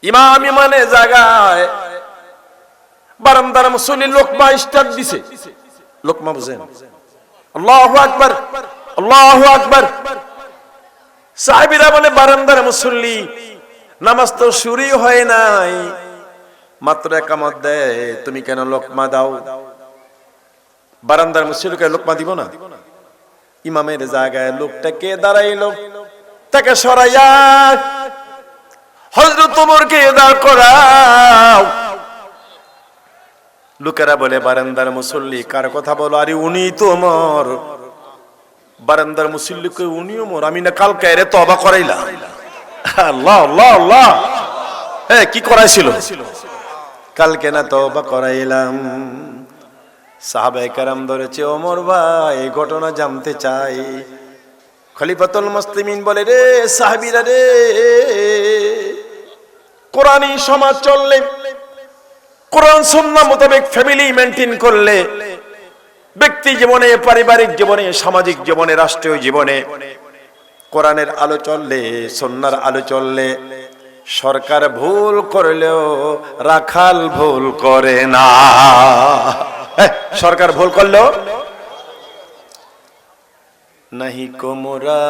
S1: ইমাম ইমানে জায়গায় বারান্দার মুসল্লি লোকমা স্টার্ট দিছে। লোকমা বুঝেন? আল্লাহু আকবার, আল্লাহু আকবার। সাহাবীরা বলে বারান্দার মুসল্লি, নামাজ তো শুরুই হয় নাই, মাত্র একামত দেয়, তুমি কেন লোকমা দাও? বারান্দার মুসল্লিকে লোকমা দিব না? ইমামের জায়গায় লোকটাকে দাঁড়াইলো, তাকে সরাইয়া হযরত ওমরকে দাঁড় করাও। লোকেরা বলে বারান্দার মুসল্লি কার কথা বলো? আরে উনি তো ওমর। বারান্দার মুসল্লিকে উনি ওমর? আমি না কালকে এরে তওবা করাইলাম। আল্লাহ আল্লাহ আল্লাহ, হ্যাঁ কি করাইছিল? কালকে না তওবা করাইলাম। সাহাবায়ে কেরাম ধরেছে, ওমর ভাই এই ঘটনা জানতে চাই। খলিফাতুল মুসলিমিন বলে, রে সাহাবীরা রে, কোরআনী সমাজ চললে, কোরআন সুন্নাহ মোতাবেক ফ্যামিলি মেইনটেইন করলে, ব্যক্তি জীবনে, পারিবারিক জীবনে, সামাজিক জীবনে, রাষ্ট্রীয় জীবনে কোরআনের আলো চললে, সুন্নাহর আলো চললে, সরকার ভুল করলেও রাখাল ভুল করে না। সরকার ভুল করলেও নাহি কোমরা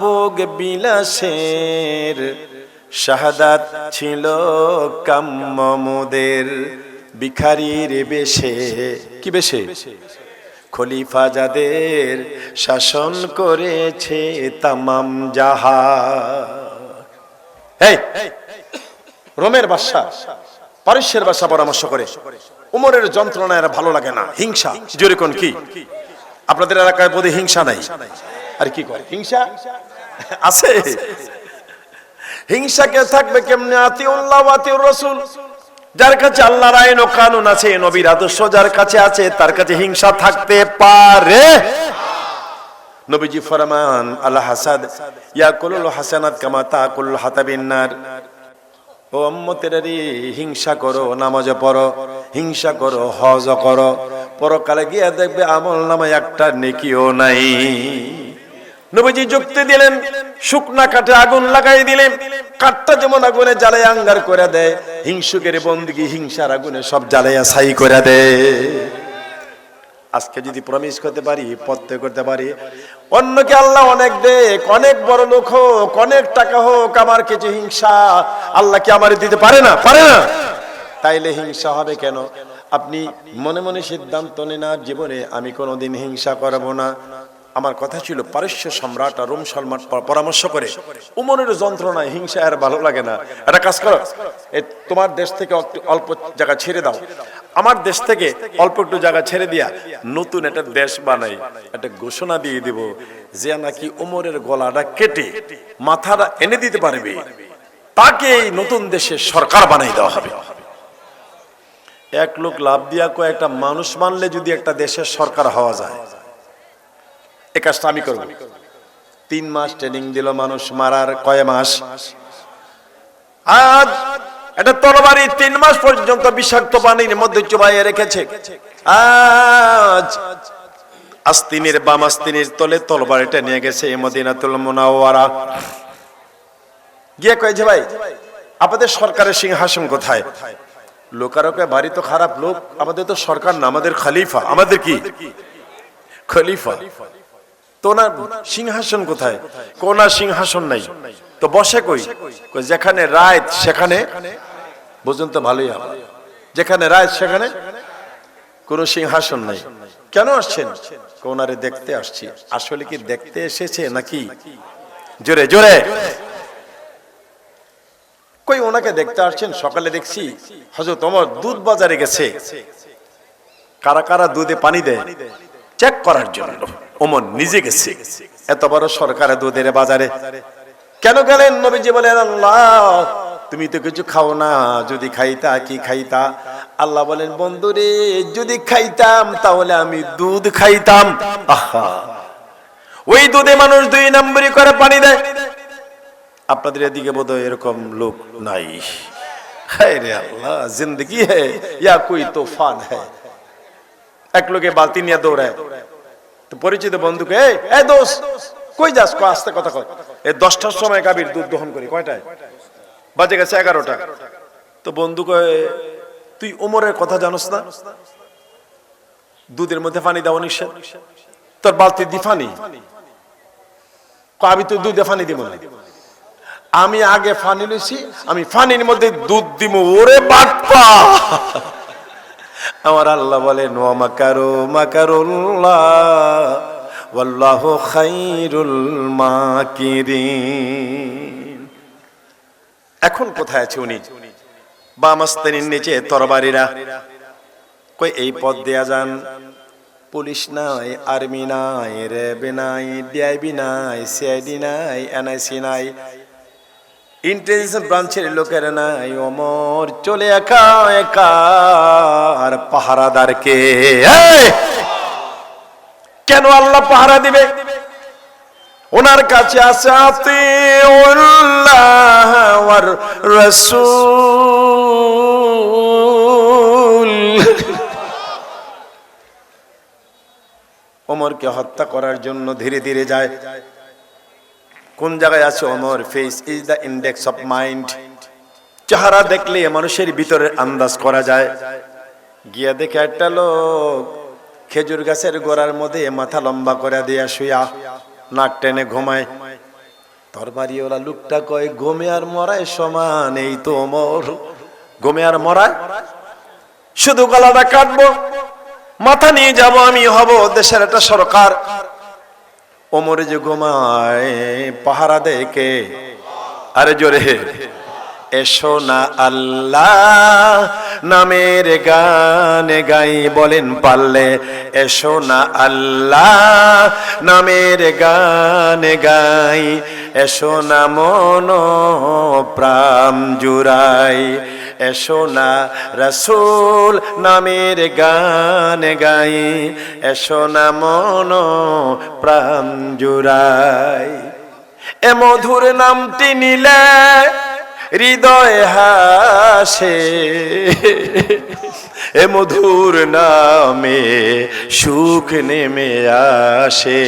S1: ভোগ বিলাসের, শাহাদাত ছিল কাম্য মোদের। ভিখারির বেশে, কি বেশে? খলিফা যাদের শাসন করেছে তামাম জাহান। এই রোমের বাদশা পারস্যের বাদশা পরামর্শ করে, উমরের যন্ত্রণা এর ভালো লাগে না, হিংসা। জোরে কোন কি? আপনাদের এলাকায় বোধহয় হিংসা নাই? আর কি করে? হিংসা আছে। হিংসা কে থাকবে কেমনে? আতিউল্লাহ ওয়া আতিউর রাসূল। যার কাছে আল্লাহর আইন ও কানুন আছে, নবীর আদর্শ যার কাছে আছে, তার কাছে হিংসা থাকতে পারে? নবীজি ফরমান, আল্লাহ হাসাদ ইয়াকুলুল হাসানাত কামা তাকুলুল হাতাবিন নার। ও উম্মতেরা, হিংসা করো, নামাজ পড়ো, হিংসা করো, হজ করো, পরকালে গিয়ে দেখবে আমল নামায় একটা নেকিও নাই। নবীজি যুক্তি দিলেন, শুকনা কাঠে আগুন লাগাই দিলেন, কাঠটা যেমন আগুনে জ্বালায় আঙ্গার করে দেয়, হিংসুকের বন্দী হিংসার আগুনে সব জ্বালাইয়া ছাই করে দেয়। আজকে যদি প্রমিস করতে পারি, প্রত্যয় করতে পারি, অন্যকে আল্লাহ অনেক দেখ, অনেক বড় লোক হোক, অনেক টাকা হোক, আমার কিছু হিংসা আল্লাহ কি আমার দিতে পারে না? পারে না। তাইলে হিংসা হবে কেন? আপনি মনে মনে সিদ্ধান্ত নেন, আর জীবনে আমি কোনোদিন হিংসা করব না। আমার কথা ছিল, পারস্য সম্রাট আর রোম সম্রাট পরামর্শ করে, উমরের যন্ত্রণায় হিংসা আর ভালো লাগে না, একটা কাজ করো, তোমার দেশ থেকে অল্প জায়গা ছেড়ে দাও, আমার দেশ থেকে অল্প একটু জায়গা ছেড়ে দিয়া নতুন একটা দেশ বানাই, একটা ঘোষণা দিয়ে দিব যে নাকি উমরের গলাটা কেটে মাথাটা এনে দিতে পারবে, তাকে এই নতুন দেশে সরকার বানাই দেওয়া হবে। এক লোক লাভ দিয়া কয়েকটা মানুষ মানলে যদি একটা দেশের সরকার হওয়া যায়, এই কাজটা আমি করব। 3 মাস ট্রেনিং দিল মানুষ মারার। কয় মাস? আজ এটা তরবারি 3 মাস পর্যন্ত বিষাক্ত পানির মধ্যে চুবাইয়ে রেখেছে। আজ আস্তিনের বাম আস্তিনের তলে তরবারিটা নিয়ে গেছে মদিনাতুল মুনাওয়ারা। গিয়ে কয় যে ভাই, আপনাদের সরকারের সিংহাসন কোথায়? লোকারকে বাড়ি তো খারাপ লোক, আমাদের তো সরকার না, আমাদের খলিফা। আমাদের কি? খলিফা। তো না সিংহাসন কোথায়? কোনা সিংহাসন নাই, তো বসে কই? যেখানে রাত সেখানে, বুঝুন তো ভালোই হবে, যেখানে রাত সেখানে কোনো সিংহাসন নাই। কেন আসছেন? কোনারে দেখতে আসছি। আসলে কি দেখতে এসেছে নাকি? জোরে জোরে কই ওনাকে দেখতে আসছেন? সকালে দেখছি হযরত ওমর দুধ বাজারে গেছে, কারা কারা দুধে পানি দেয় চেক করার জন্য। ওমর নিজে গেছে। এত বড় সরকারের দুধের বাজারে কেন গেলেন? নবীজি বলেন, আল্লাহ তুমি তো কিছু খাও না, যদি খাইতা কি খাইতা? আল্লাহ বলেন, বন্ধুরে যদি খাইতাম তাহলে আমি দুধ খাইতাম। আহা, ওই দুধে মানুষ 2 নম্বরি করে পানি দেয়। আপনাদের এদিকে বোধহয় এরকম লোক নাই। হায় রে আল্লাহ, জিন্দগি হ্যায় ইয়া কোই তুফান হ্যায়। এক লোকে বালতি নিয়ে দৌড়ায়, তো পরিচিত বন্ধুকে, এই দোস্ত কই যাস? আস্তে কথা কয়। এই 10টার সময় গাভীর দুধ দহন করি। কয়টায়? বাজে গেছে 11টা। তো বন্ধু কয়, তুই ওমরের কথা জানোস না? দুধের মধ্যে পানি দেওয়া নিষেধ, তোর বালতি দি পানি। আমি তো দুধে পানি দিব না, আমি আগে পানি লইছি, আমি পানির মধ্যে দুধ দিব। ওরে বাপ্পা! আমার আল্লাহ বলেন ওয়া মাকারু মাকারুল্লাহ ওয়াল্লাহু খায়রুল মাকিরিন। এখন কোথায় আছে উনি? বাম আস্তানির নিচে তরবারিরা। কই এই পথ দেয়া যান, পুলিশ নাই, আর্মি নাই, র্যাব নাই, ডিআইবি নাই, সিআইডি নাই, এনআইসি নাই, ইন্টেলিজেন্স ব্রাঞ্চের লোকের নাই। ওমর চলে একা একা। আর পাহারাদারকে কেন আল্লাহ পাহারা দিবে? ওনার কাছে আছে আতিউল্লাহ ওয়ার রাসূল। ওমরকে হত্যা করার জন্য ধীরে ধীরে যায়। কোন জায়গায় আছে Omar? Face is the index of mind. চেহারা দেখলে মানুষের ভিতরে আন্দাজ করা যায়। গিয়া দেখে একটা লোক খেজুর গাছের গোড়ার মধ্যে মাথা লম্বা করে দিয়া শুয়া নাক টেনে ঘুমায়। তরবারিওয়ালা লোকটা কয় ঘুমে আর মরায় সমান। এই তো ওমর, ঘুমে আর মরায়, শুধু গলাটা কাটবো, মাথা নিয়ে যাব, আমি হব দেশের একটা সরকার। ওমরে যে ঘুমায়, পাহারা দেয় কে? আরে জোরে এসো না আল্লাহ নামের গান গাই, বলেন পারলে এসো না আল্লাহ নামের গান গাই, এসো না মন প্রাণ জুড়াই, এসো না রাসূল নামের গান গাই, এসো না মন প্রাণ জুড়াই। এ মধুর নামটি নিলে হৃদয় হাসে, এ মধুর নামে সুখ নেমে আসে,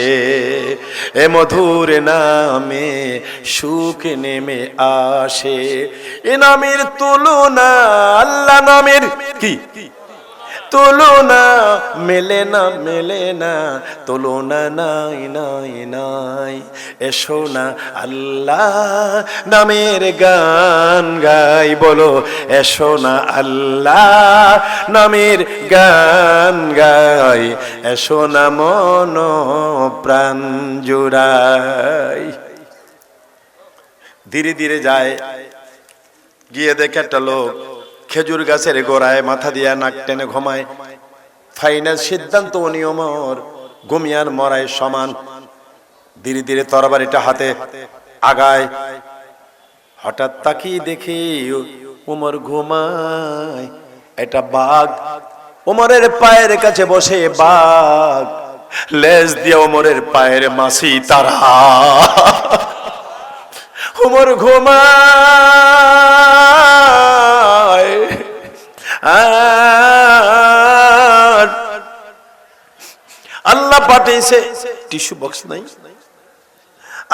S1: এ মধুর নামে সুখ নেমে আসে। এ নামের তুলনা আল্লাহ নামের কি তুলনা মেলে না, মেলে না, তুলনা নাই নাই নাই। এসো না আল্লাহ নামের গান গাই, বলো এসো না আল্লাহ নামের গান গাই, এসো না মন প্রাণ জুড়াই। ধীরে ধীরে যায়, গিয়ে দেখে একটা লোক খেজুর গাছের গোড়ায় মাথা দিয়া নাক টেনে ঘুমায়। ফাইনাল সিদ্ধান্ত উনি ওমর ঘুমিয়ার মরায় সমান। ধীরে ধীরে তরবারিটা হাতে আগায়। হঠাৎ তাকিয়ে দেখি ওমর ঘুমায়। এটা বাঘ ওমরের পায়ের কাছে বসে, বাঘ লেজ দিয়ে ওমরের পায়ের মাসি তারা। ওমর ঘুমায়, আর আল্লাহ পাঠাইছে টিস্যু বক্স নাই,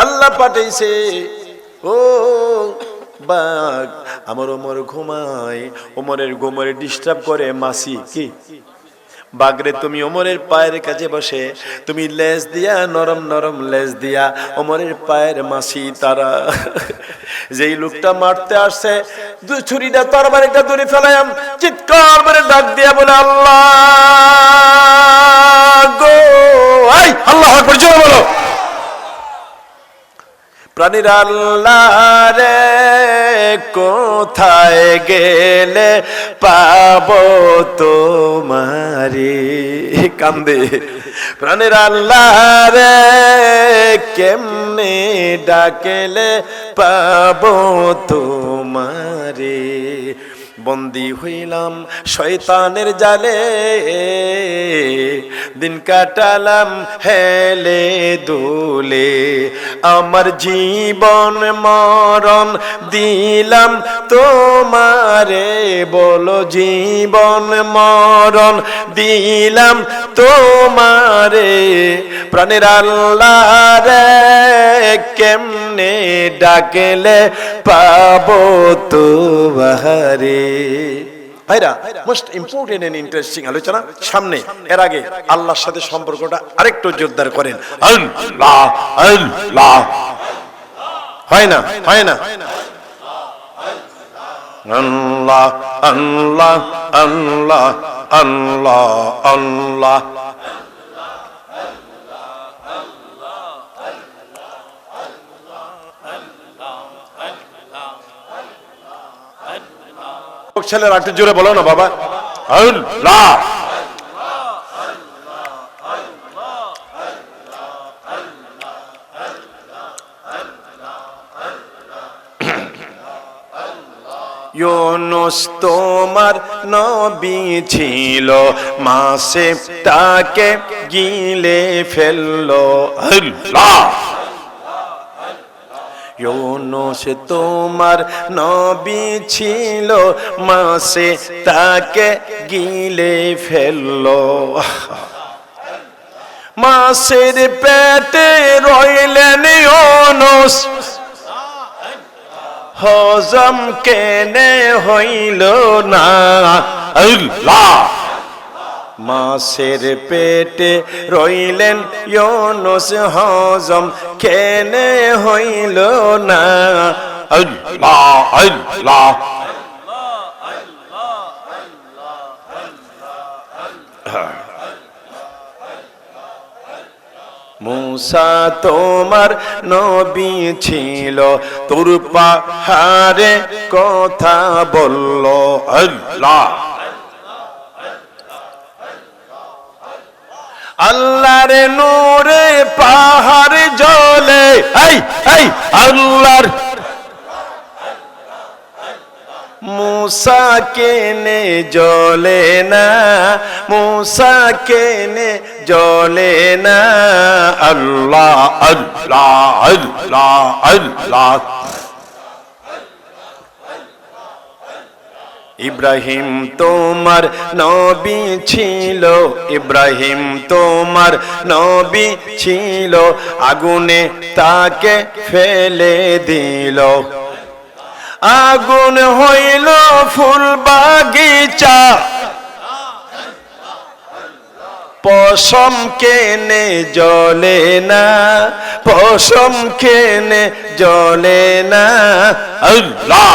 S1: আল্লাহ পাঠাইছে ও বাঘ আমার ওমর ঘুমায়। ওমরের ঘুমরে ডিস্টার্ব করে মাসি কি বাগরে, তুমি ওমরের পায়ের কাছে বসে তুমি লেজ দিয়া নরম নরম লেজ দিয়া ওমরের পায়ের মাসি তারা। যেই লোকটা মারতে আসছে ছুরিটা তরবারিটা দূরে ফেলাম, চিৎকার করে ডাক দিয়া বলে আল্লাহ গো, আই আল্লাহ আকবার জোরে বলো। প্রাণীর আল্লাহ রে কোথায় গেলে পাবো তোমারে, কান্দে প্রাণীর আল্লাহ রে কেমনে ডাকেলে পাবো তোমারে। বন্দী হইলাম শয়তানের জালে, দিন কাটালাম হেলে দোলে, আমার জীবন মরণ দিলাম তোমারে, বলো জীবন মরণ দিলাম তোমারে। প্রাণের আল্লাহ রে কেমনে ডাকলে পাবো তোমারে। ভাইরা, মোস্ট ইম্পর্টেন্ট এন্ড ইন্টারেস্টিং আলোচনা সামনে। এর আগে আল্লাহর সাথে সম্পর্কটা আরেকটু জোরদার করেন। আল্লাহ আল্লাহ, হয় না হয় না? আল্লাহ আল্লাহ আল্লাহ আল্লাহ আল্লাহ। ছেলেরা একটু জোরে বলো না বাবা। আল্লাহ ইউনুস তোমার নবী ছিল, মাছে তাকে গিলে ফেললো। আল্লাহ ইউনুস তোমার নবী ছিল, মাছে তাকে গিলে ফেললো। মাছের পেটে রইলেন ইউনুস, হজম কেনে হইল না। আল্লাহ মাছের পেটে রইলেন ইউনুস, হজম কেনে হইল না। আল্লাহ আল্লাহ মূসা তোমার নবী ছিল, তুর পাহাড়ে কথা বলল। আল্লাহ আল্লাহর নূরে পাহাড় জ্বলে। এই এই আল্লাহর মূসা কেনে জ্বলে না, মূসা কেনে জ্বলে না। আল্লাহ আল্লাহ আল্লাহ আল্লাহ। ইব্রাহিম তোমার নবী ছিল, ইব্রাহিম তোমার নবী ছিল, আগুনে তাকে ফেলে দিল। আগুন হইল ফুল বাগিচা, পশম কেনে জ্বলে না, পশম কেনে জ্বলে না। আল্লাহ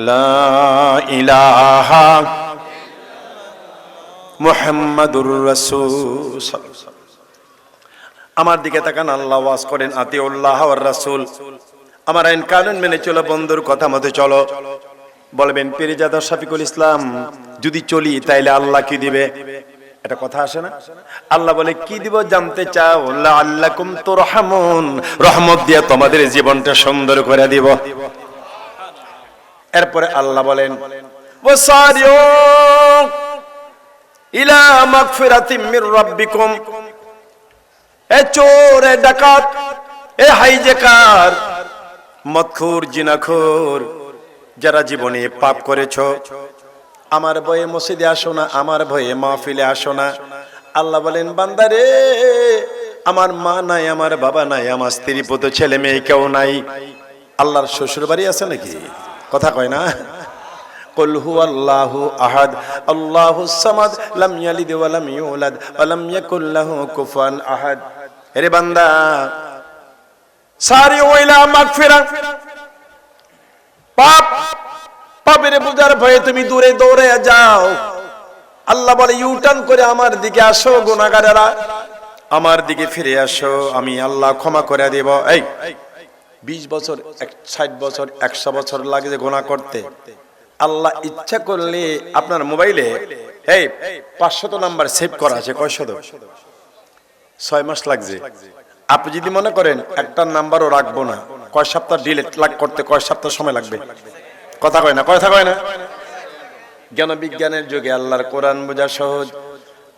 S1: লা ইলাহা মুহাম্মাদুর রাসূল। আমার দিকে তাকান, আল্লাহ ওয়াজ করেন আতিউল্লাহ ওয়ার রাসূল। আমার আইন কানুন মেনে চলো, বন্ধুর কথা মতে চলো। বলবেন পীরজাদা শফিকুল ইসলাম, যদি চলি তাইলে আল্লাহ কি দিবে? এটা কথা আসে না? আল্লাহ বলে কি দিব জানতে চাও? লাআল্লাকুম তুরহামুন, রহমত দিয়ে তোমাদের জীবনটা সুন্দর করে দিব। এরপরে আল্লাহ বলেন ওয়াসারিউ ইলা মাগফিরাতিম মির রাব্বিকুম। এ চোর, এ ডাকাত, এ হাইজেকার, মদখোর, জিনাখোর, যারা জীবনে পাপ করেছো, আমার ভয়ে মসজিদে আসো না, আমার ভয়ে মাহফিলে আসো না। আল্লাহ বলেন বান্দারে, আমার মা নাই, আমার বাবা নাই, আমার স্ত্রী পুত্র ছেলে মেয়ে কেউ নাই। আল্লাহর শ্বশুর বাড়ি আছে নাকি? কথা কয় না? কুল হুয়াল্লাহু আহাদ আল্লাহুস সামাদ লাম ইয়ালিদ ওয়া লাম ইউলাদ ওয়া লাম ইয়াকুল লাহু কুফুয়ান আহাদ। হে বান্দা, সারিউ ইলা মাগফিরা, পাপের বোঝার ভয়ে তুমি দূরে দৌড়ে যাও। আল্লাহ বলে ইউটার্ন করে আমার দিকে আসো, গুনাহগারেরা আমার দিকে ফিরে আসো, আমি আল্লাহ ক্ষমা করে দেব। এই 20 বছর, 60 বছর, 100 বছর লাগে যে গুনাহ করতে। আল্লাহ ইচ্ছা করলে আপনার মোবাইলে এই 500 নাম্বার সেভ করা আছে, কয়শত? 6 মাস লাগছে। আপনি যদি মনে করেন একটা নাম্বারও রাখবো না, কয় সপ্তাহ ডিলিট করতে কয় সপ্তাহ সময় লাগবে? কথা কয় না? কথা কয় না? জ্ঞান বিজ্ঞানের যুগে আল্লাহর কোরআন বোঝা সহজ।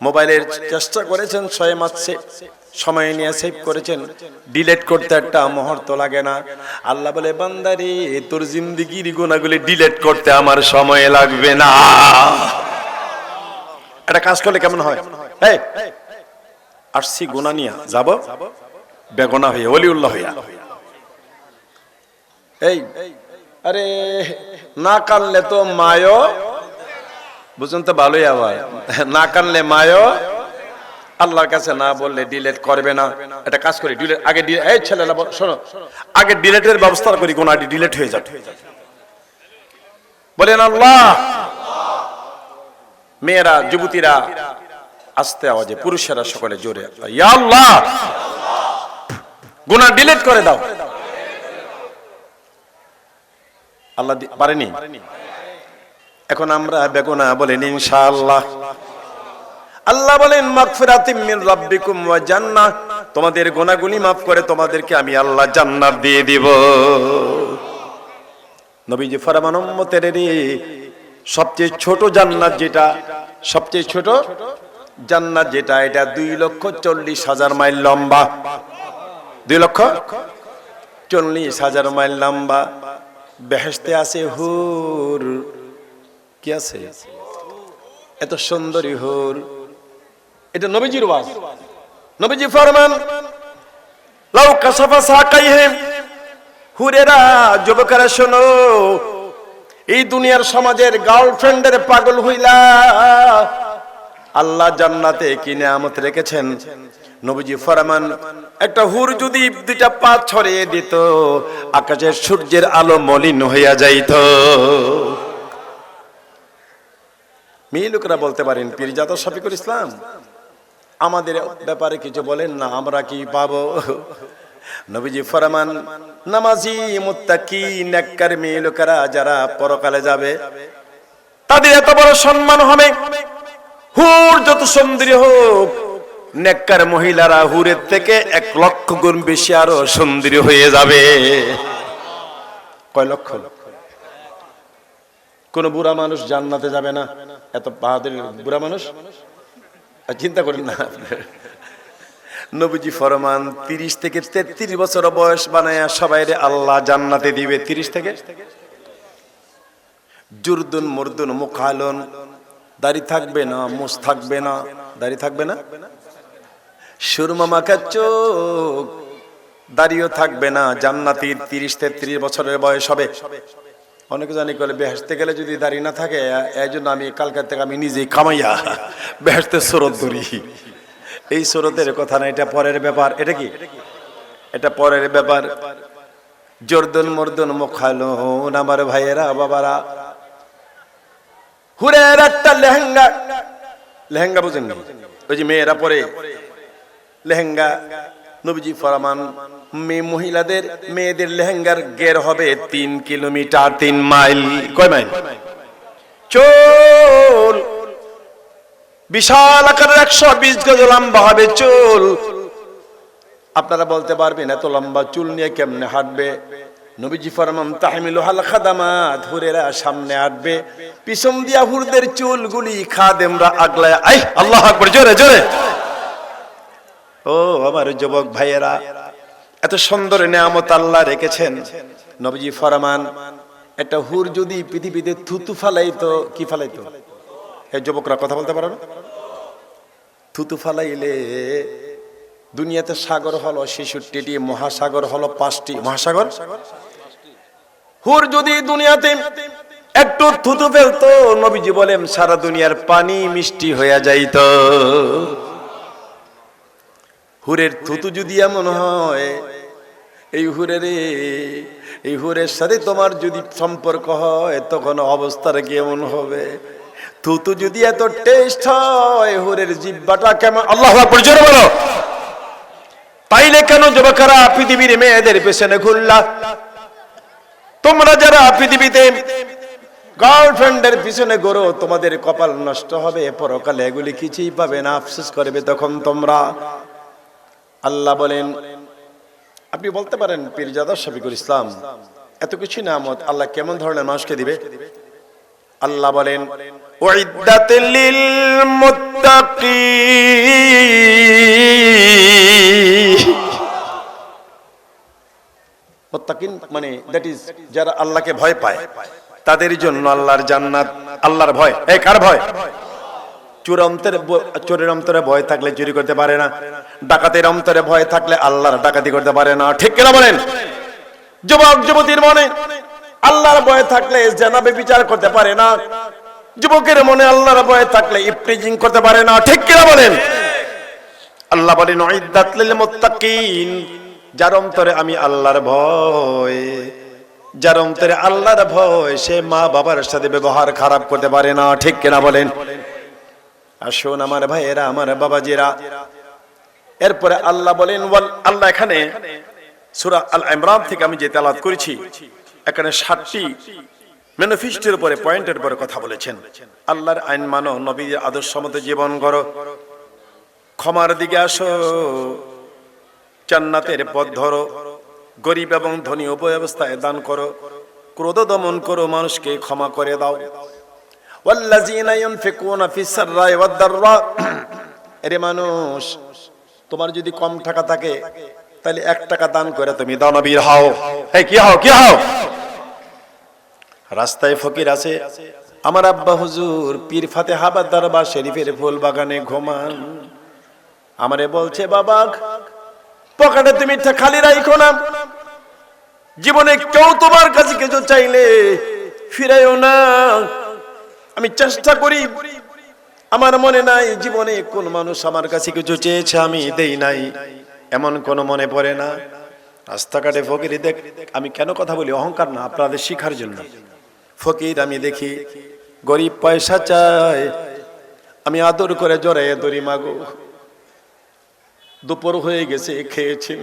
S1: মোবাইলের চেষ্টা করেছেন, 6 মাস সময় নিয়ে সেভ করেছেন, ডিলিট করতে একটা মুহূর্ত লাগে না। আল্লাহ বলে বান্দারে, তোর জিন্দেগির গুনাহগুলি ডিলিট করতে আমার সময় লাগবে না। এটা কাজ করলে কেমন হয়? এই আসছি গুনাহ নিয়ে যাব বেগুনাহ হয়ে, ওলিউল্লাহ হইয়া। এই আরে না কানলে তো মায়ও, বুঝুন তো ভালোই, আবার না কানলে মায়ও আল্লাহর কাছে না বললে ডিলেট করবে না। এটা কাজ করি, ডিলেট আগে, এই ছেলেরা শোনো, আগে ডিলেটের ব্যবস্থা করি, কোন আইডি ডিলেট হয়ে যাবে। বলেন আল্লাহ। মেয়েরা, যুবতীরা আস্তে আওয়াজে, পুরুষেরা সকলে জোরে, ইয়া আল্লাহ গুনাহ ডিলিট করে দাও। আল্লাহ পারেনি? এখন আমরা বেগুনা বলেন ইনশাআল্লাহ। আল্লাহ বলেন মাগফিরাতিম মিন রাব্বিকুম ওয়া জান্নাহ, তোমাদের গুনাহগুলি maaf করে তোমাদেরকে আমি আল্লাহ জান্নাত দিয়ে দিব। নবীজি ফরমান উম্মতের সবচেয়ে ছোট জান্নাত যেটা, সবচেয়ে ছোট জান্নাত যেটা, এটা 2,40,000 মাইল লম্বা। 2,40,000 মাইল লম্বা। বেহেশতে আছে হুর, কি আছে? এত সুন্দরী হুর। এটা নবীজির ওয়াজ। নবীজি ফরমান লাউ কাসাফা সাকাইহিম, হুরেরা, যুবকেরা শোনো, এই দুনিয়ার সমাজের গার্লফ্রেন্ডের পাগল হইলা আল্লাহ জান্নাতে কি নিয়ামত রেখেছেন। নবীজি ফরমান একটা হুর যদি দুইটা পা ছড়িয়ে দিত, আকাশের সূর্যের আলো মলিন হইয়া যাইত। মেয়ে লোকেরা বলতে পারেন পীরজাদা শফিকুল ইসলাম আমাদের ব্যাপারে কিছু বলেন না, আমরা কি পাবো? নবীজি ফরমান নামাজি, মুত্তাকি, নেককার মেয়ে লোকেরা যারা পরকালে যাবে তাদের এত বড় সম্মান হবে। হুর যত সুন্দরী হোক, নেককার মহিলারা হুরের থেকে 1,00,000 গুণ বেশি আরো সুন্দরী হয়ে যাবে। কয় লক্ষ? কোন বুড়া মানুষ জান্নাতে যাবে না? এত বাহাদুর বুড়া মানুষ চিন্তা করেন না। নবীজি ফরমান 30 থেকে 33 বছর বয়স বানায়া সবাইরে আল্লাহ জান্নাতে দিবে। 30 থেকে জুরদুন মুরদুন মুখালন, দাড়ি থাকবে না, মুছ থাকবে না, দাড়ি থাকবে না, সুরমা মাখা চোখ, দাড়িও থাকবে না। জান্নাতি 30-33 বছরের বয়স হবে। অনেকে জানি বলে বেহেশতে গেলে যদি দাড়ি না থাকে, এই জন্য আমি কালকার থেকে আমি নিজেই কামাইয়া বেহেশতের সুরত ধরি। এই সুরতের কথা না, এটা পরের ব্যাপার। এটা কি? এটা পরের ব্যাপার। জর্দন মর্দন মুখালুন, আমার ভাইয়েরা বাবারা, হুরের একটা লেহেঙ্গা, লেহেঙ্গা বুঝেন না? ওই যে মেয়েরা পরে লেহেঙ্গা, নবীজি ফরমান মহিলাদের, মেয়েদের লেহেঙ্গার গের হবে 3 কিলোমিটার, 3 মাইল। কয় মাইল? চুল বিশাল আকারের 120 গজ লম্বা হবে চুল। আপনারা বলতে পারবেন এত লম্বা চুল নিয়ে কেমনে হাঁটবে? নবীজি ফরমান তাহমিলু হাল খাদামাত, হুরেরা সামনে হাঁটবে, পিছন দিয়া হুরদের চুলগুলি খাদেমরা আগলায়। আই আল্লাহু আকবার, জোরে জোরে। ও আমার যুবক ভাইয়েরা, এত সুন্দর নিয়ামত আল্লাহ রেখেছেন। নবীজি ফরমান একটা হুর যদি পৃথিবীতে থুতু ফালাইতো, কি ফালাইতো? এই যুবকরা কথা বলতে পারো না? থুতু ফালাইলে দুনিয়াতে সাগর হলো 66টি, মহাসাগর হলো 5টি। মহাসাগর। হুর যদি দুনিয়াতে একটু থুতু ফেলতো, নবীজি বলেন সারা দুনিয়ার পানি মিষ্টি হয়ে যাইত। হুরের থুতু যদি এমন হয়, এই হুরের সাথে তোমার যদি সম্পর্ক হয়, তখন অবস্থাটা কেমন হবে? থুতু যদি এত টেস্ট হয়, হুরের জিহ্বাটা কেমন? আল্লাহু আকবার, জোরে বলো। তাইলে কেন যুবকেরা পৃথিবীর মেয়েদের পেছনে ঘুরলা? তোমরা যারা পৃথিবীতে গার্লফ্রেন্ডের পিছনে ঘোরো, তোমাদের কপাল নষ্ট হবে, পরকালে এগুলি কিছুই পাবে না, আফসোস করবে তখন তোমরা। আল্লাহ বলেন, আপনি বলতে পারেন পীরজাদা শফিকুল ইসলাম এত কিছু নিয়ামত আল্লাহ কেমন ধরনের মানুষকে দিবে? আল্লাহ বলেন উইদ্দাতুল লিল মুত্তাকিন। মুত্তাকিন মানে দ্যাট ইজ যারা আল্লাহকে ভয় পায়, তাদের জন্য আল্লাহর জান্নাত। আল্লাহর ভয়, এই কার ভয়? চোরের অন্তরে ভয় থাকলে চুরি করতে পারে না, ডাকাতের অন্তরে ভয় থাকলে আল্লাহর ডাকাতি করতে পারে না। ঠিক কিনা বলেন? যুবক যুবতীর মনে আল্লাহর ভয় থাকলে জেনা ব্যভিচার করতে পারে না। যুবকের মনে আল্লাহর ভয় থাকলে ইফটিজিং করতে পারে না। ঠিক কিনা বলেন? আল্লাহ বলেন উইদ্দাত লিল মুত্তাকিন, যার অন্তরে আমি আল্লাহর ভয়, যার অন্তরে আল্লাহর ভয়, সে মা বাবার সাথে ব্যবহার খারাপ করতে পারে না। ঠিক কিনা বলেন? আসুন আমার ভাইয়েরা, আমার বাবাজিরা, এরপরে আল্লাহ বলেন, আল্লাহ এখানে সূরা আল ইমরান থেকে আমি যে তেলাওয়াত করেছি, এখানে 7টি ম্যানিফেস্টোর উপরে, পয়েন্টের উপরে কথা বলেছেন। আল্লাহর আইন মানো, নবীর আদর্শ মতো জীবন করো, ক্ষমার দিকে আসো, জান্নাতের পথ ধরো, গরিব এবং ধনী উভয় অবস্থায় দান করো, ক্রোধ দমন করো, মানুষকে ক্ষমা করে দাও। ওয়াল্লাযীনা ইউনফিকুনা ফিস সাররাই ওয়াদ দাররা, এরে মানুষ, তোমার যদি কম টাকা থাকে তাহলে 1 টাকা দান করে তুমি দানবীর হও। এই কি হও, কি হও? রাস্তায় ফকির আছে, আমার আব্বা হুজুর পীর ফাতেহাবাদ দরবার শরীফের ফুল বাগানে ঘুমান, আমারে বলছে বাবা পকেটে তুমি খালি রাখো না, জীবনে কেউ তোমার কাছে কিছু চাইলে ফিরাইও না। আমি চেষ্টা করি, আমার মনে নাই জীবনে কোন মানুষ আমার কাছে কিছু চেয়েছে আমি দেই নাই, এমন কোন মনে পড়ে না। রাস্তাঘাটে ফকির দেখ, আমি কেন কথা বলি, অহংকার না, আপনাদের শিখার জন্য। ফকির আমি দেখি গরিব পয়সা চায়, আমি আদর করে জড়াইয়ে ধরি, মাগো দুপুর হয়ে গেছে, খেয়েছি।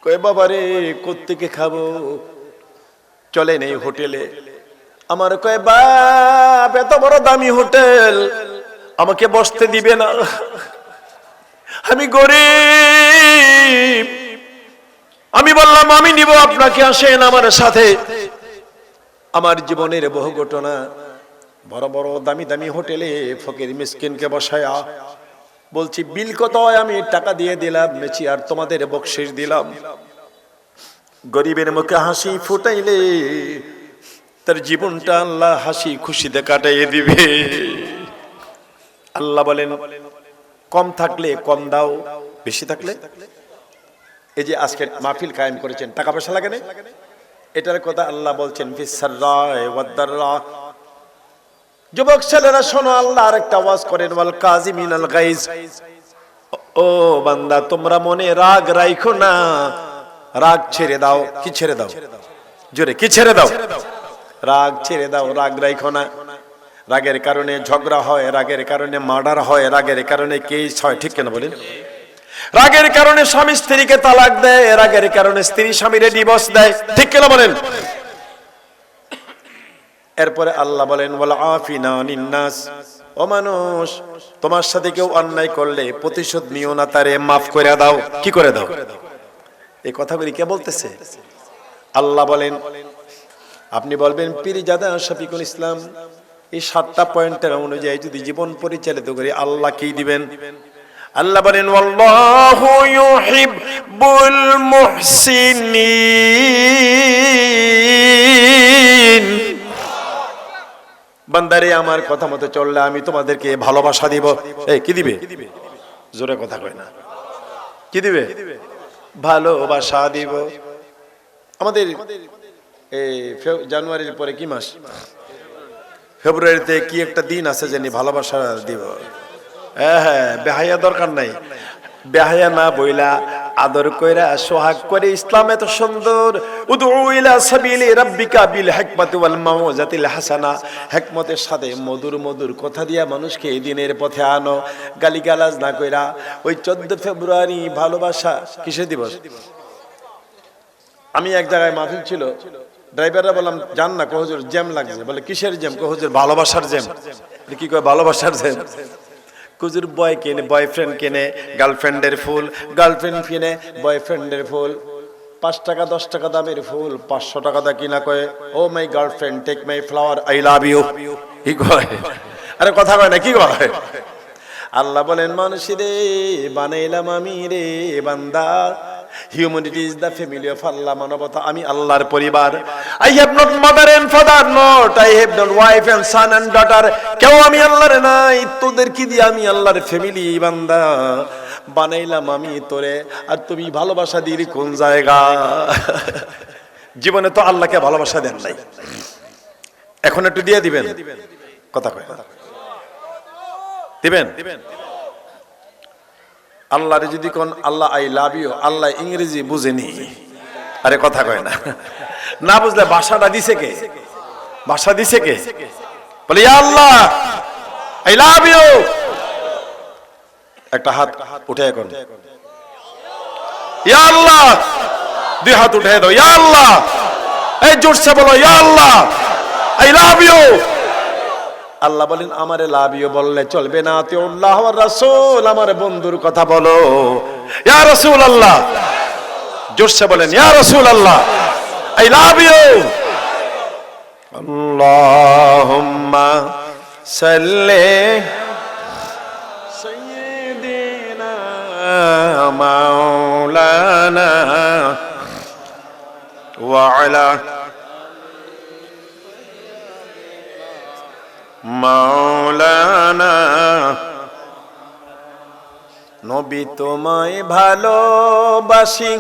S1: কয় বাবা রে, কোত্থেকে খাবো, চলে নেই হোটেলে। আমার কয় বাপ, এত বড় দামি হোটেল আমাকে বসতে দিবে না, আমি গরিব। আমি বললাম আমি নিব আপনাকে, আসেন আমার সাথে। আমার জীবনের বহু ঘটনা, বড় বড় দামি দামি হোটেলে ফকির মিসকিনকে বসায়া বলছি বিল কত হয়, আমি টাকা দিয়ে দিলাম মেচি, আর তোমাদের বকশিশ দিলাম। গরিবের মুখে হাসি ফুটাইলে তার জীবনটা আল্লাহ হাসি খুশিতে কাটাইয়ে দিবে। আল্লাহ বলেন কম থাকলে কম দাও, বেশি থাকলে। এই যে আজকে মাহফিল কায়েম করেছেন, টাকা পয়সা লাগে না, এটার কথা আল্লাহ বলছেন ফিস সাররাই ওয়াদ দাররা। যুবক ছেলেরা শোনো, আল্লাহ আরেকটা ওয়াজ করেন, ওয়াল কাযিমিনাল গাইজ। ও বান্দা, তোমরা মনে রাগ রাখো না, রাগ ছেড়ে দাও। কি ছেড়ে দাও? জোরে, কি ছেড়ে দাও? রাগ ছেড়ে দাও, রাগ রাখো না। রাগের কারণে ঝগড়া হয়, রাগের কারণে মার্ডার হয়, রাগের কারণে কেস হয়। ঠিক কেন বলেন? রাগের কারণে স্বামী স্ত্রীকে তালাক দেয়, রাগের কারণে স্ত্রী স্বামীরে ডিভোর্স দেয়। ঠিক কেন বলেন? এরপরে আল্লাহ বলেন ওয়াল আফিনা আনিন নাস, ও মানুষ, তোমার সাথে কেউ অন্যায় করলে প্রতিশোধ নিও না, তারে মাফ করে দাও। কি করে দাও? এই কথাগুলি কে বলতেছে? আল্লাহ বলেন। আপনি বলবেন পীরজাদা শফিকুল ইসলাম, এই 7টা পয়েন্টের অনুযায়ী যদি জীবন পরিচালিত করি আল্লাহ কি দিবেন? আল্লাহ বলেন ওয়াল্লাহু ইউহিব্বুল মুহসিনিন। বান্দারে, আমার কথা মতো চললে আমি তোমাদেরকে ভালোবাসা দিব। এই কি দিবে? জোরে কথা কয় না, কি দিবে? ভালোবাসা দিব। আমাদের এই জানুয়ারির পরে কি মাস? ফেব্রুয়ারিতে কি একটা দিন আছে জানি ভালোবাসা দিব। হ্যাঁ, বেহায়া দরকার নাই, বেহায়া না বইলা আদর কইরা সোহাগ করে। ইসলাম এত সুন্দর। উদউ ইলা সাবিলি রাব্বিকা বিল হিকমাতি ওয়াল মাউযাতিল হাসানা, হিকমতের সাথে মধুর মধুর কথা দিয়া মানুষকে এই দিনের পথে আনো, গালিগালাজ না কইরা। ওই 14 ফেব্রুয়ারি ভালোবাসা কিসের দিবস? আমি এক জায়গায় মাহফিল ছিল, ড্রাইভাররা বললাম জান না, হুজুর জ্যাম লাগছে। বলে কিসের জ্যাম? হুজুর ভালোবাসার জ্যাম। কি কয় ভালোবাসার জ্যাম? হুজুর বয় কেনে, বয়ফ্রেন্ড কেনে গার্লফ্রেন্ডের ফুল, গার্লফ্রেন্ড কিনে বয়ফ্রেন্ডের ফুল। 5 টাকা 10 টাকা দামের ফুল 500 টাকা দা কিনা কয় ও my girlfriend take my flower, I love you. কি কয়? আরে কথা কয় না, কি কয়? আল্লাহ বলেন মানুষরে বানাইলাম আমি রে বান্দা, humanity is the family of Allah, মানবতা আমি আল্লাহর পরিবার। I have not mother and father, not I have not wife and son and daughter, কেউ আমি আল্লাহর নাই, তোদের কি দিয়ে আমি আল্লাহর ফ্যামিলি। বান্দা বানাইলাম আমি তোরে, আর তুমি ভালোবাসা দিলি কোন জায়গা? জীবনে তো আল্লাহকে ভালোবাসা দেন নাই, এখন একটু দিয়ে দিবেন, কথা কয় না, দিবেন? আল্লাহরে যদি কোন আল্লাহ আই লাভ ইউ, আল্লাহ ইংরেজি বুঝেনি, আরে কথা কয় না, না বুঝলে ভাষাটা দিছে কে? ভাষা দিছে কে? বলে ইয়া আল্লাহ আই লাভ ইউ। একটা হাত উঠে এখন, ইয়া আল্লাহ, দুই হাত উঠে দাও, ইয়া আল্লাহ, এই জোরসে বলো ইয়া আল্লাহ আই লাভ ইউ। আল্লাহ বলেন আমারে লাভ ইউ বললে চলবে না, আতিউল্লাহ ওয়ার রাসূল, আমার বন্ধুর কথা বলো, ইয়া রাসূলুল্লাহ, জোরসে বলেন ইয়া রাসূলুল্লাহ আই লাভ ইউ। আল্লাহুম্মা সাল্লি সাইয়্যিদিনা মাওলানা ওয়া আলা মাওলানা। নবী তোমায় ভালোবাসি,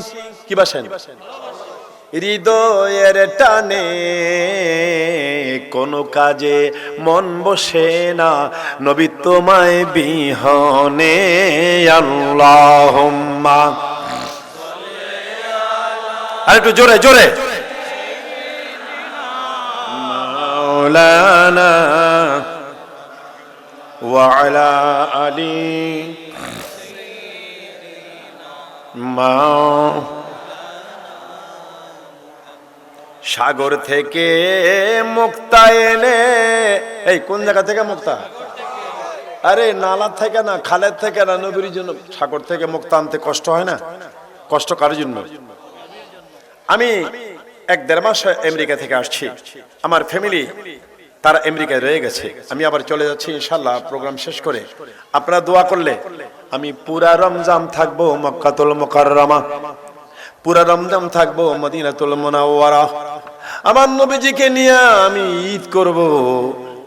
S1: কি বাসেন? হৃদয়ের টানে, কোন কাজে মন বসে না নবী তোমায় বিহনে। আল্লাহুম্মা, আর একটু জোরে জোরে, মাওলানা ওয়া আলা আলি মা। সাগর থেকে মুক্তা এনে, এই কোন জায়গা থেকে মুক্তা? আরে নালা থেকে না, খালের থেকে না, নবীর জন্য সাগর থেকে মুক্তা আনতে কষ্ট হয় না? কষ্ট কার জন্য? আমি 1-1.5 মাস আমেরিকা থেকে আসছি, আমার ফ্যামিলি তারা আমেরিকায় রয়ে গেছে, আমি আবার চলে যাচ্ছি ইনশাআল্লাহ প্রোগ্রাম শেষ করে। আপনারা দোয়া করলে আমি পুরা রমজান থাকবো মক্কাতুল মুকাররমা, পুরা রমজান থাকবো মদিনাতুল মুনাওয়ারা, আমার নবীজিকে নিয়ে আমি ঈদ করব,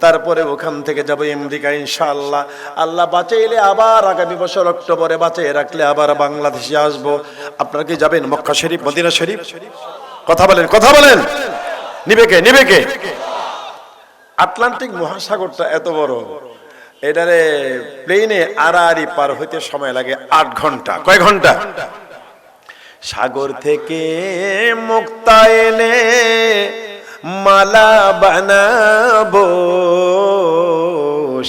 S1: তারপরে ওখান থেকে যাবো আমেরিকা ইনশাআল্লাহ। আল্লাহ বাঁচাইলে আবার আগামী বছর অক্টোবরে, বাঁচাই রাখলে আবার বাংলাদেশে আসবো। আপনারা কি যাবেন মক্কা শরীফ, মদিনা শরীফ? কথা বলেন, কথা বলেন, নিবে কে, নিবে কে? আটলান্টিক মহাসাগরটা এত বড়, এটারে প্লেনে আড়াআড়ি পার হইতে সময় লাগে 8 ঘন্টা। কয় ঘন্টা? সাগর থেকে মুক্তা এনে মালা বানাবো,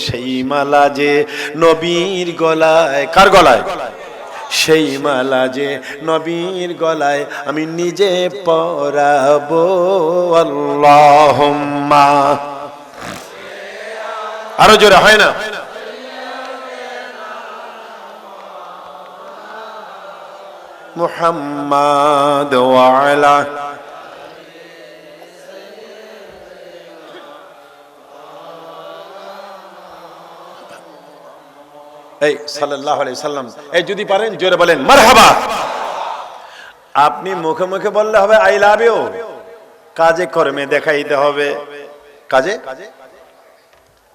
S1: সেই মালা যে নবীর গলায়, কার গলায়? সেই মালা যে নবীর গলায় আমি নিজে পরাবো। আল্লাহুম্মা, আরো জোরে, হয় না? মুহাম্মাদ ওয়া আলা এই সাল্লাল্লাহু আলাইহি সাল্লাম। এই যদি পারেন জোরে বলেন মারহাবা। আপনি মুখে মুখে বললে হবে আই লাভ ইউ, কাজে কর্মে দেখাইতে হবে। কাজে,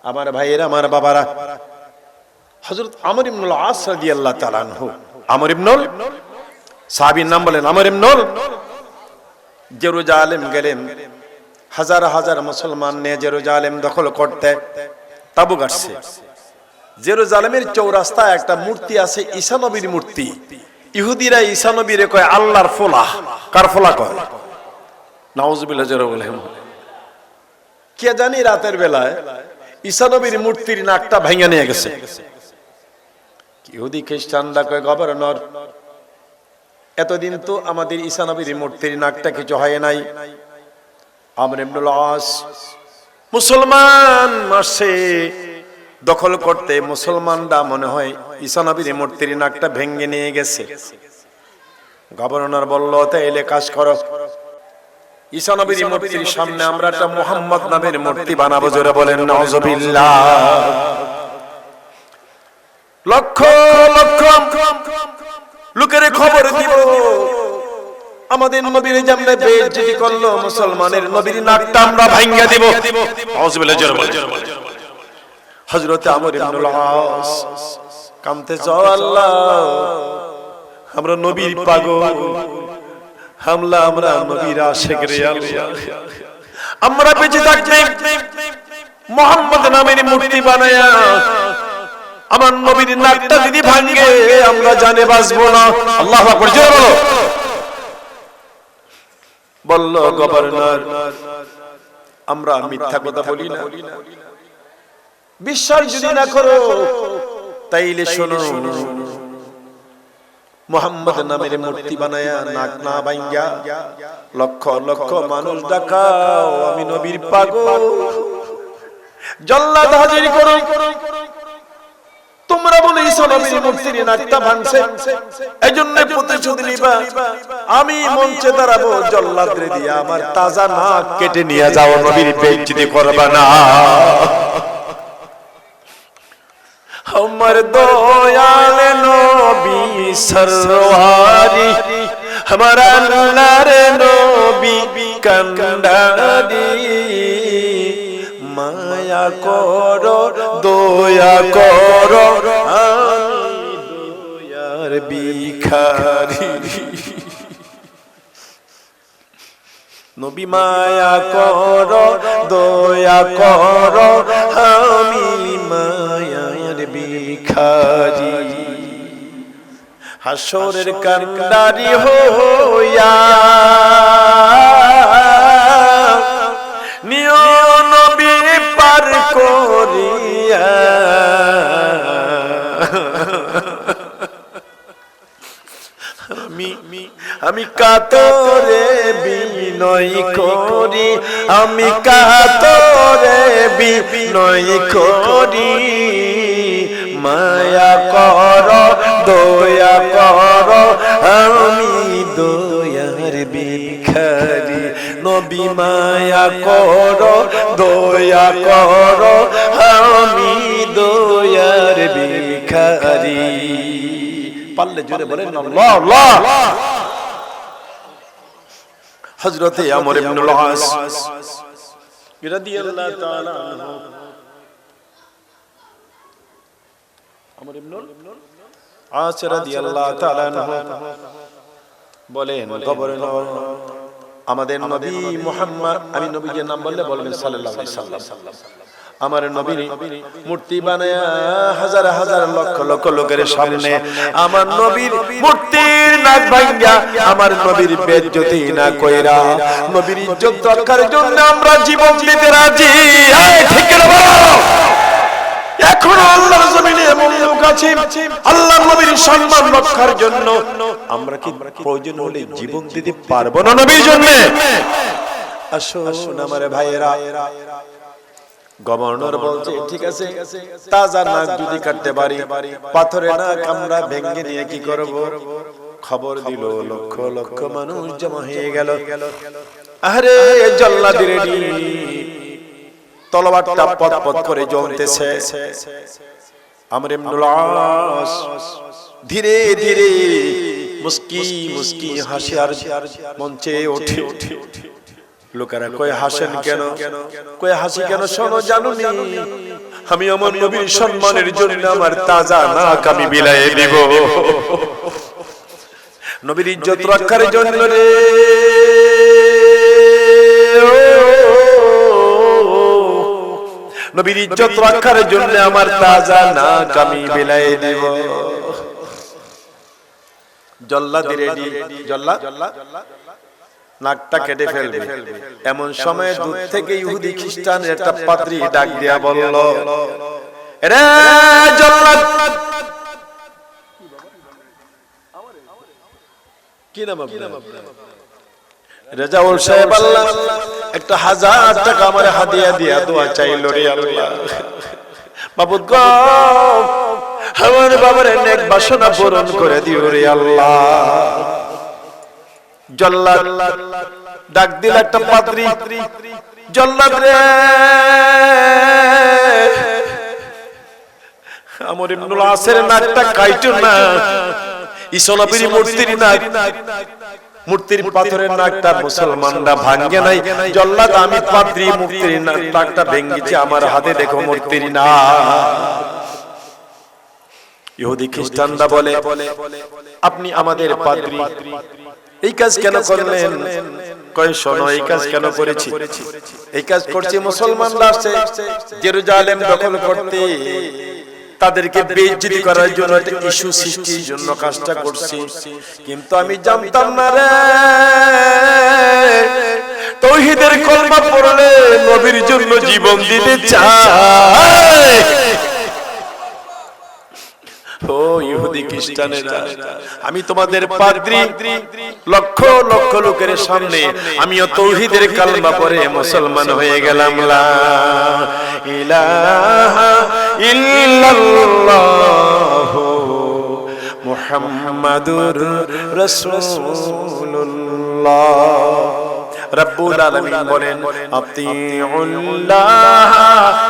S1: আমার ভাইয়েরা, আমার বাবারা, হযরত আমর ইবনুল আস রাদিয়াল্লাহু তাআলা আনহু, আমর ইবনুল, সাহাবীর নাম বলেন আমর ইবনুল, জেরুজালেম গেলেন, হাজার হাজার মুসলমান নিয়ে জেরুজালেম দখল করতে তাবু গাড়ছে। জেরুজালেমের চৌরাস্তায় একটা মূর্তি আছে, ঈসা নবীর মূর্তি। ইহুদিরা ঈসা নবীরে কয় আল্লাহর ফোলা। কার ফোলা কয়? নাউজুবিল্লাহ, জোরে বলেন। কে জানি রাতের বেলায় ঈসা নবীর মূর্তির নাকটা ভেঙে নিয়ে গেছে। ইহুদি খ্রিস্টানরা কয় গভর্নর, এতদিন তো আমাদের ঈসা নবীর মূর্তির নাকটা কিছু হয় নাই। আমর ইবনুল আস মুসলমান আসে দখল করতে, মুসলমানরা মনে হয় ঈসা নবীর মূর্তির নাকটা ভেঙে নিয়ে গেছে। গভর্নর বলল তাইলে কাজ করো, ঈসা নবীর মূর্তির সামনে আমরা একটা মুহাম্মদ নামের মূর্তি বানাবো। জোরে বলেন নাউজুবিল্লাহ। লক্ষ লক্ষ লোকের খবর দিব আমাদের নবীর জামনে বেইজ্জতি করলো, মুসলমানের নবীর নাকটা আমরা ভাঙিয়ে দিব। নাউজুবিল্লাহ, জোরে বলেন। হযরত আমর ইবনুল আস কামতে চাও, আল্লাহ আমরা নবীর পাগল, হামলা আমরা নবীর আশিক রে আল্লাহ। আমরা বেঁচে থাকতে মুহাম্মদ নামের মূর্তি বানায়া আমার নবীর নাকটা যদি ভাঙে আমরা জানে বাঁচবো না। আল্লাহু আকবার জোরে বলো। বলল গভর্নর আমরা মিথ্যা কথা বলি না, বিশ্বাস যদি না করো তাইলে শোনো, মুহাম্মদ নামের মূর্তি বানায়া নাক না ভাঙা লক্ষ লক্ষ মানুষ দেখাও আমি নবীর পাগল। জল্লাদ হাজির করো, তোমরা বলে ঈসা নবীর মূর্তির নাকটা ভাঙছে, এইজন্য প্রতিশোধ নিবা। আমি মঞ্চে দাঁড়াবো, জল্লাদরে দিয়া আমার তাজা নাক কেটে নিয়ে যাও, নবীর বেইজ্জতি করবা না। আমার দয়াল নবী সরওয়ারি, আমার আল্লাহর নবী কান্ডারি, মায়া করো দয়া করো আমি দয়ার ভিখারি। নবী মায়া করো দয়া করো আমি মায়ার ভিখারি। হাসরের কান্ডারি হইয়া নিও নবী পার করিয়া, আমি কাতরে বিনয় করি, আমি কাতরে বিনয় করি, মায়া করো দয়া করো আমি দয়ার ভিখারি। নবী মায়া করো দয়া করো আমি দয়ার ভিখারি। পারলে জোরে বলেন আল্লাহ আল্লাহ। হযরতে আমর ইবনুল আস রাদিয়াল্লাহু তাআলা আনহু, আমর ইবনুল আস রাদিয়াল্লাহু তাআলা আনহু বলেন, গভর্নর আমাদের নবী মুহাম্মদ, আমি নবীর নাম বললে বলবেন সাল্লাল্লাহু আলাইহি সাল্লাম, আমার নবীর মূর্তি বানায়া হাজার হাজার লক্ষ লক্ষ লোকের সামনে আমার নবীর মূর্তির নাক ভাঙা আমার নবীর বেইজ্জতি না কইরা নবীর ইজ্জত রক্ষার জন্য আমরা জীবন দিতে রাজি। ঠিক না বলো? এখনো আল্লাহর জমিনে এমন লোক আছে আল্লাহর নবীর সম্মান রক্ষার জন্য আমরা কি প্রয়োজন হলে জীবন দিতে পারবো না নবীর জন্য? আসুন আমার ভাইয়েরা, গভর্নর বলছে ঠিক আছে, তাজা নাক যদি কাটতে পারি, পাথরে নাক আমরা ভেঙে নিয়ে কি করব? খবর দিল, লক্ষ লক্ষ মানুষ জমা হয়ে গেল। আরে জল্লাদ রেডি, তলোয়ারটা পত পত করে জ্বলতেছে। আমর ইবনুল আস ধীরে ধীরে মুস্কি মুস্কি হাসি আর মঞ্চে ওঠে। লোকেরা কয় হাসেন কেন? কয় হাসি কেন? শোনো জানুনি, আমি আমার নবীর সম্মানের জন্য আমার তাজা নাক আমি বিলায়ে দেব, নবীর ইজ্জত রক্ষার জন্য রে। নবীর ইজ্জত রক্ষার জন্য আমার তাজা নাক আমি বিলায়ে দেব। জল্লাদ রেডি, জল্লাদ নাকটা কেটে ফেলবে। এমন সময় দূর থেকে ইহুদি খ্রিস্টান একটা পাদ্রী ডাক দিয়া বলল, রে জল্লাদ, কি নাম আপনার? রেজাউল সাহেব, আল্লাহ একটা 1000 টাকা আমার হাদিয়া দিয়া দোয়া চাইল রে আল্লাহ। বাবুদ গো, আমার বাবার নেক বাসনা পূরণ করে দিও রে আল্লাহ। জল্লাদ ডাক দিল একটা পাদ্রী, জল্লাদ রে, আমর ইবনুল আসের নাকটা কাইটো না, ঈসা নবীর মূর্তির নাক, মূর্তির পাথরের নাকটা মুসলমানরা ভাঙে নাই। জল্লাদ আমি পাদ্রী মূর্তির নাকটা ভেঙেছি, আমার হাতে দেখো মূর্তির নাক। ইহুদি খ্রিস্টানরা বলে আপনি আমাদের পাদ্রী, এই কাজ কেন করলেন? কয় শোনো, এই কাজ কেন করেছি? এই কাজ করছি মুসলমানরা আসছে জেরুজালেম দখল করতে, তাদেরকে বেইজ্জতি করার জন্য, একটা ইস্যু সৃষ্টির জন্য কাজটা করছি। কিন্তু আমি জানতাম না রে, তাওহীদের কলমা পড়লে নবীর জন্য জীবন দিতে চায়। ও ইহুদি খ্রিস্টানেরা, আমি তোমাদের পাদ্রী, লক্ষ লক্ষ লোকের সামনে আমিও তাওহীদের কালমা পড়ে মুসলমান হয়ে গেলাম। লা ইলাহা ইল্লাল্লাহু মুহাম্মাদুর রাসূলুল্লাহ। রব্বুল আলামিন বলেন, আতিউল্লাহ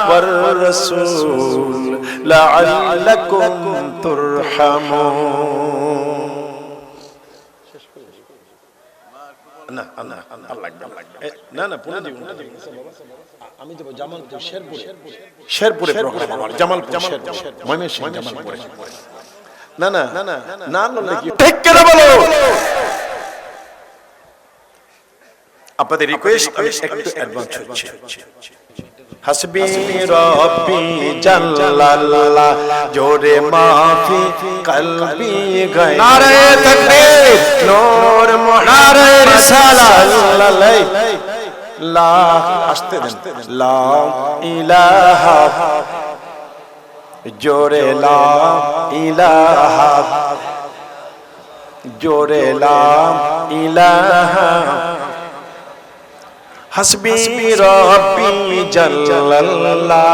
S1: ওয়ার রাসূল লাআল্লাকুম তুরহামুন। না না না না পুরো জীবন আমি দেব জামালপুর শেরপুরে প্রোগ্রাম, আমার জামালপুর ময়মনসিংহ জামালপুরে। না না না না না বললে কি ঠিক করে বলো। আপনাদের রিকোয়েস্ট আমি একটু অ্যাডভান্স হচ্ছে। হাসবি রব্বি জাল্লাল্লাহ জোরে মাফি কলবি গায়। নারে তাকবীর, নূর নারে রিসালাত, লা আস্তে দেন, লা ইলাহা জোরে, লা ইলাহা জোরে, লা ইলাহা। হাসবি রব্বি জাল্লাল্লাহ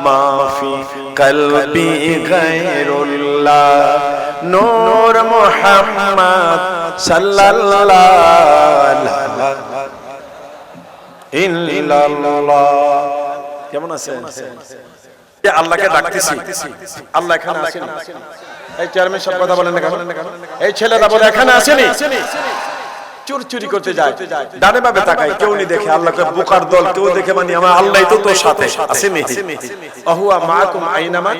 S1: মাফি কলবি গায়রুল্লাহ নূর মুহাম্মদ সাল্লাল্লাহু ইল্লাল্লাহ। কেমন আছেন? আল্লাহকে ডাকতেছি, আল্লাহ এখানে আছেন। এই চেয়ারম্যান সব কথা বলেন না কেন? এই ছেলেরা বলে এখানে আসেনি, চুরি করতে যায়, ডানে বামে তাকায়, কেউ নি দেখে। আল্লাহকে বোকার দল, কেউ দেখে মানে আমার আল্লাহই তো তোর সাথে আসেনি। আহুয়া মাআকুম আইনামা,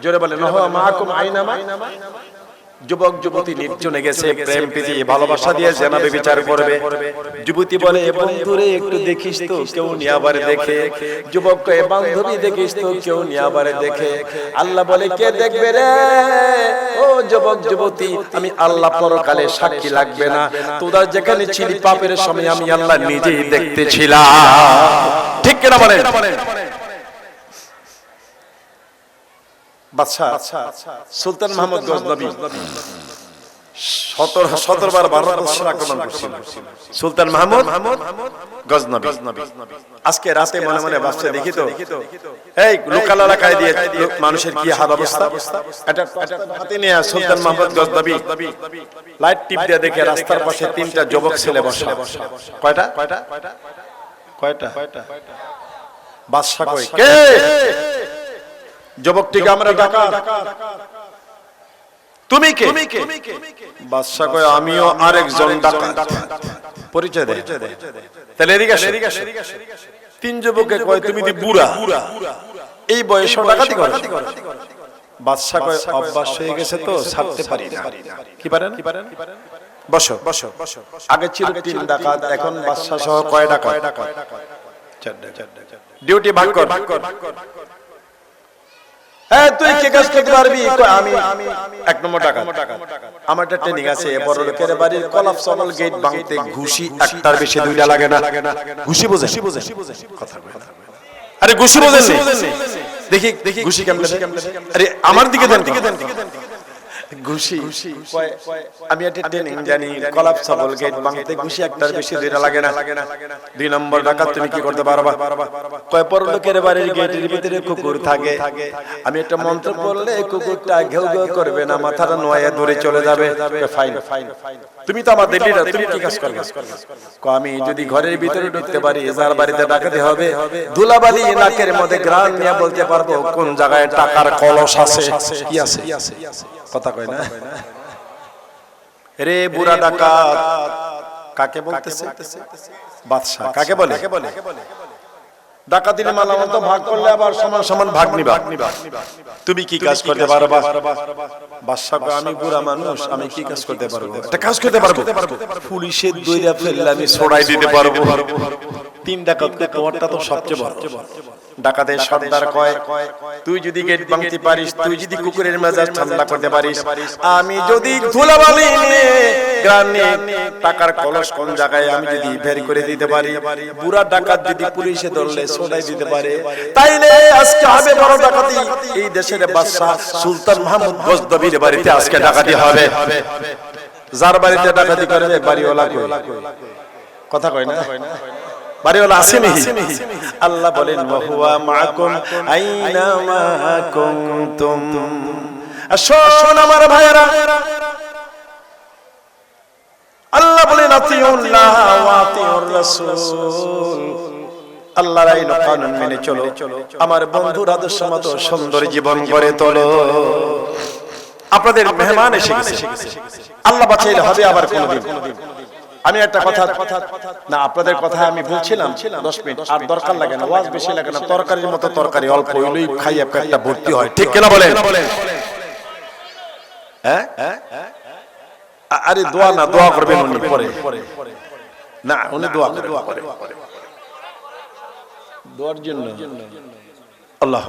S1: জোরে বলেন আহুয়া মাআকুম আইনামা। যুবক যুবতী নির্জনে গেছে, প্রেম প্রীতি ভালোবাসা দিয়ে জেনাবে বিচার করবে। যুবতী বলে বন্ধুরে একটু দেখিস তো, কেউ নিয়াবারে দেখে। যুবক কয়ে বান্ধবী দেখিস তো, কেউ নিয়াবারে দেখে। আল্লাহ বলে কে দেখবে রে? ও যুবক যুবতী, আমি আল্লাহ পরকালে সাক্ষী লাগবে না? তোরা যেখানে ছিলি পাপের সময় আমি আল্লাহ নিজেই দেখতেছিলাম। ঠিক কিনা বলেন? বাদশা সুলতান মাহমুদ গজনবী 17 বার ভারতবর্ষের আক্রমণ করেছিল। সুলতান মাহমুদ গজনবী আজকে রাতে মনে মনে ভাবছে, দেখি তো এই লোকাল এলাকায় দিয়ে মানুষের কি হাল অবস্থা। এটা হাতে নিয়ে সুলতান মাহমুদ গজনবী লাইট টিপ দিয়ে দেখে রাস্তার পাশে 3টা যুবক ছেলে বসা। কয়টা? বাদশা কই কে? যুবকটিকে আমরা ডাকা, তুমি কে? বাদশা কয় আমিও আরেকজন ডাকাত। পরিচয় দেয়, তাহলে এদিকে আসে। 3 যুবককে কয় তুমি দি বুড়া, এই বয়সে ডাকাতি করো? বাদশা কয় অভ্যাস হয়ে গেছে তো, ছাড়তে পারি না। কি পারেন? বসো। আগে ছিল 3 ডাকাত, এখন বাদশা সহ কয় ডাকাত? 4 ডাকাত। ডিউটি ভাগ কর। তুই কে কাজ করতে পারবি? আমি 1 নম্বর ডাকাত, আমার একটা ট্রেনিং আছে। বড় লোকের বাড়ির কলাপ সবল গেট ভাঙতে ঘুষি একটার বেশি 2টা লাগে না। ঘুষি বোঝেন? কথা বলেন। আরে ঘুষি বোঝেন? দেখি ঘুষি কেমনে? আরে আমার দিকে দেন। ঘুষি আমি একটা ট্রেনিং জানি, কলাপ সবল গেট ভাঙতে ঘুষি একটার বেশি 2টা লাগে না। 2 নম্বর ডাকাত তুমি কি করতে পারবা? কয় পর লোকের বাড়ির গেটের ভিতরে কুকুর থাকে, আমি একটা মন্ত্র পড়লে কুকুরটা ঘেউ ঘেউ করবে না, মাথাটা নোয়া দূরে চলে যাবে। ফাইন, তুমি তো আমাদের লিডার, তুমি কি কাজ করবে? আমি যদি ঘরের ভিতরে ঢুকতে পারি, যার বাড়িতে ডাকাতে হবে, ধুলাবালি নাকের মধ্যে গ্রাম নিয়ে বলতে পারবো কোন জায়গায় টাকার কলস আছে, কি আছে। কথা কয় না রে? বুড়া ডাকাত কাকে বলতেছে? বাদশা। কাকে বলে? ডাকাতির মালামাল তো ভাগ করলে আবার সমান সমান ভাগ নিবা। তুমি কি কাজ করতে পারবা? বাদশা কয়, আমি বুড়া মানুষ, আমি কি কাজ করতে পারবো? একটা কাজ করতে পারবো, পুলিশের দইরা ফেললে আমি ছড়াই দিতে পারবো। 3 ডাকাতকে তোমারটা তো সবচেয়ে বড়। ডাকাতের সর্দার কয়, তুই যদি গেট ভাঙতে পারিস, তুই যদি কুকুরের মেজাজ ঠান্ডা করতে পারিস, আমি যদি ধুলাবালি নিয়ে গ্রামে টাকার কলস কোন জায়গায় আমি যদি বের করে দিতে পারি, বুড়া ডাকাত যদি পুলিশে ধরলে ছড়াই দিতে পারে, তাইলে আজকে হবে বড় ডাকাতি। এই দেশের বাদশা সুলতান মাহমুদ গজনবীর বাড়িতে আজকে ডাকাতি হবে। যার বাড়িতে ডাকাতি করবে বাড়িওয়ালা কই? কথা কয় না? বাড়িওয়ালা আছে নাকি? আল্লাহ বলেন, ওয়া হুয়া মাআকুম আইনা মা কুনতুম। শোন আমার ভাইরা, আল্লাহ বলেন, আতিউল্লাহ ওয়া আতিউর রাসূল। আল্লাহর আইন ও কানুন মেনে চলো, আমার বন্ধুর আদর্শ মতো সুন্দর জীবন গড়ে তোলো। আপনাদের মেহমান এসে গেছে, আল্লাহ বাঁচাইলে হবে আবার কোনদিন। আমি একটা কথা না, আপনাদের কথা আমি বলছিলাম 10 মিনিট আর দরকার লাগে না, ওয়াজ বেশি লাগে না, তরকারির মতো তরকারি অল্প হইলেই খাইয়া পেটটা ভর্তি হয়, ঠিক কিনা বলেন? হ্যাঁ, আরে দোয়া না, দোয়া করবেন উনি পরে না, উনি দোয়া করবেন পরে, দোয়ার জন্য। আল্লাহ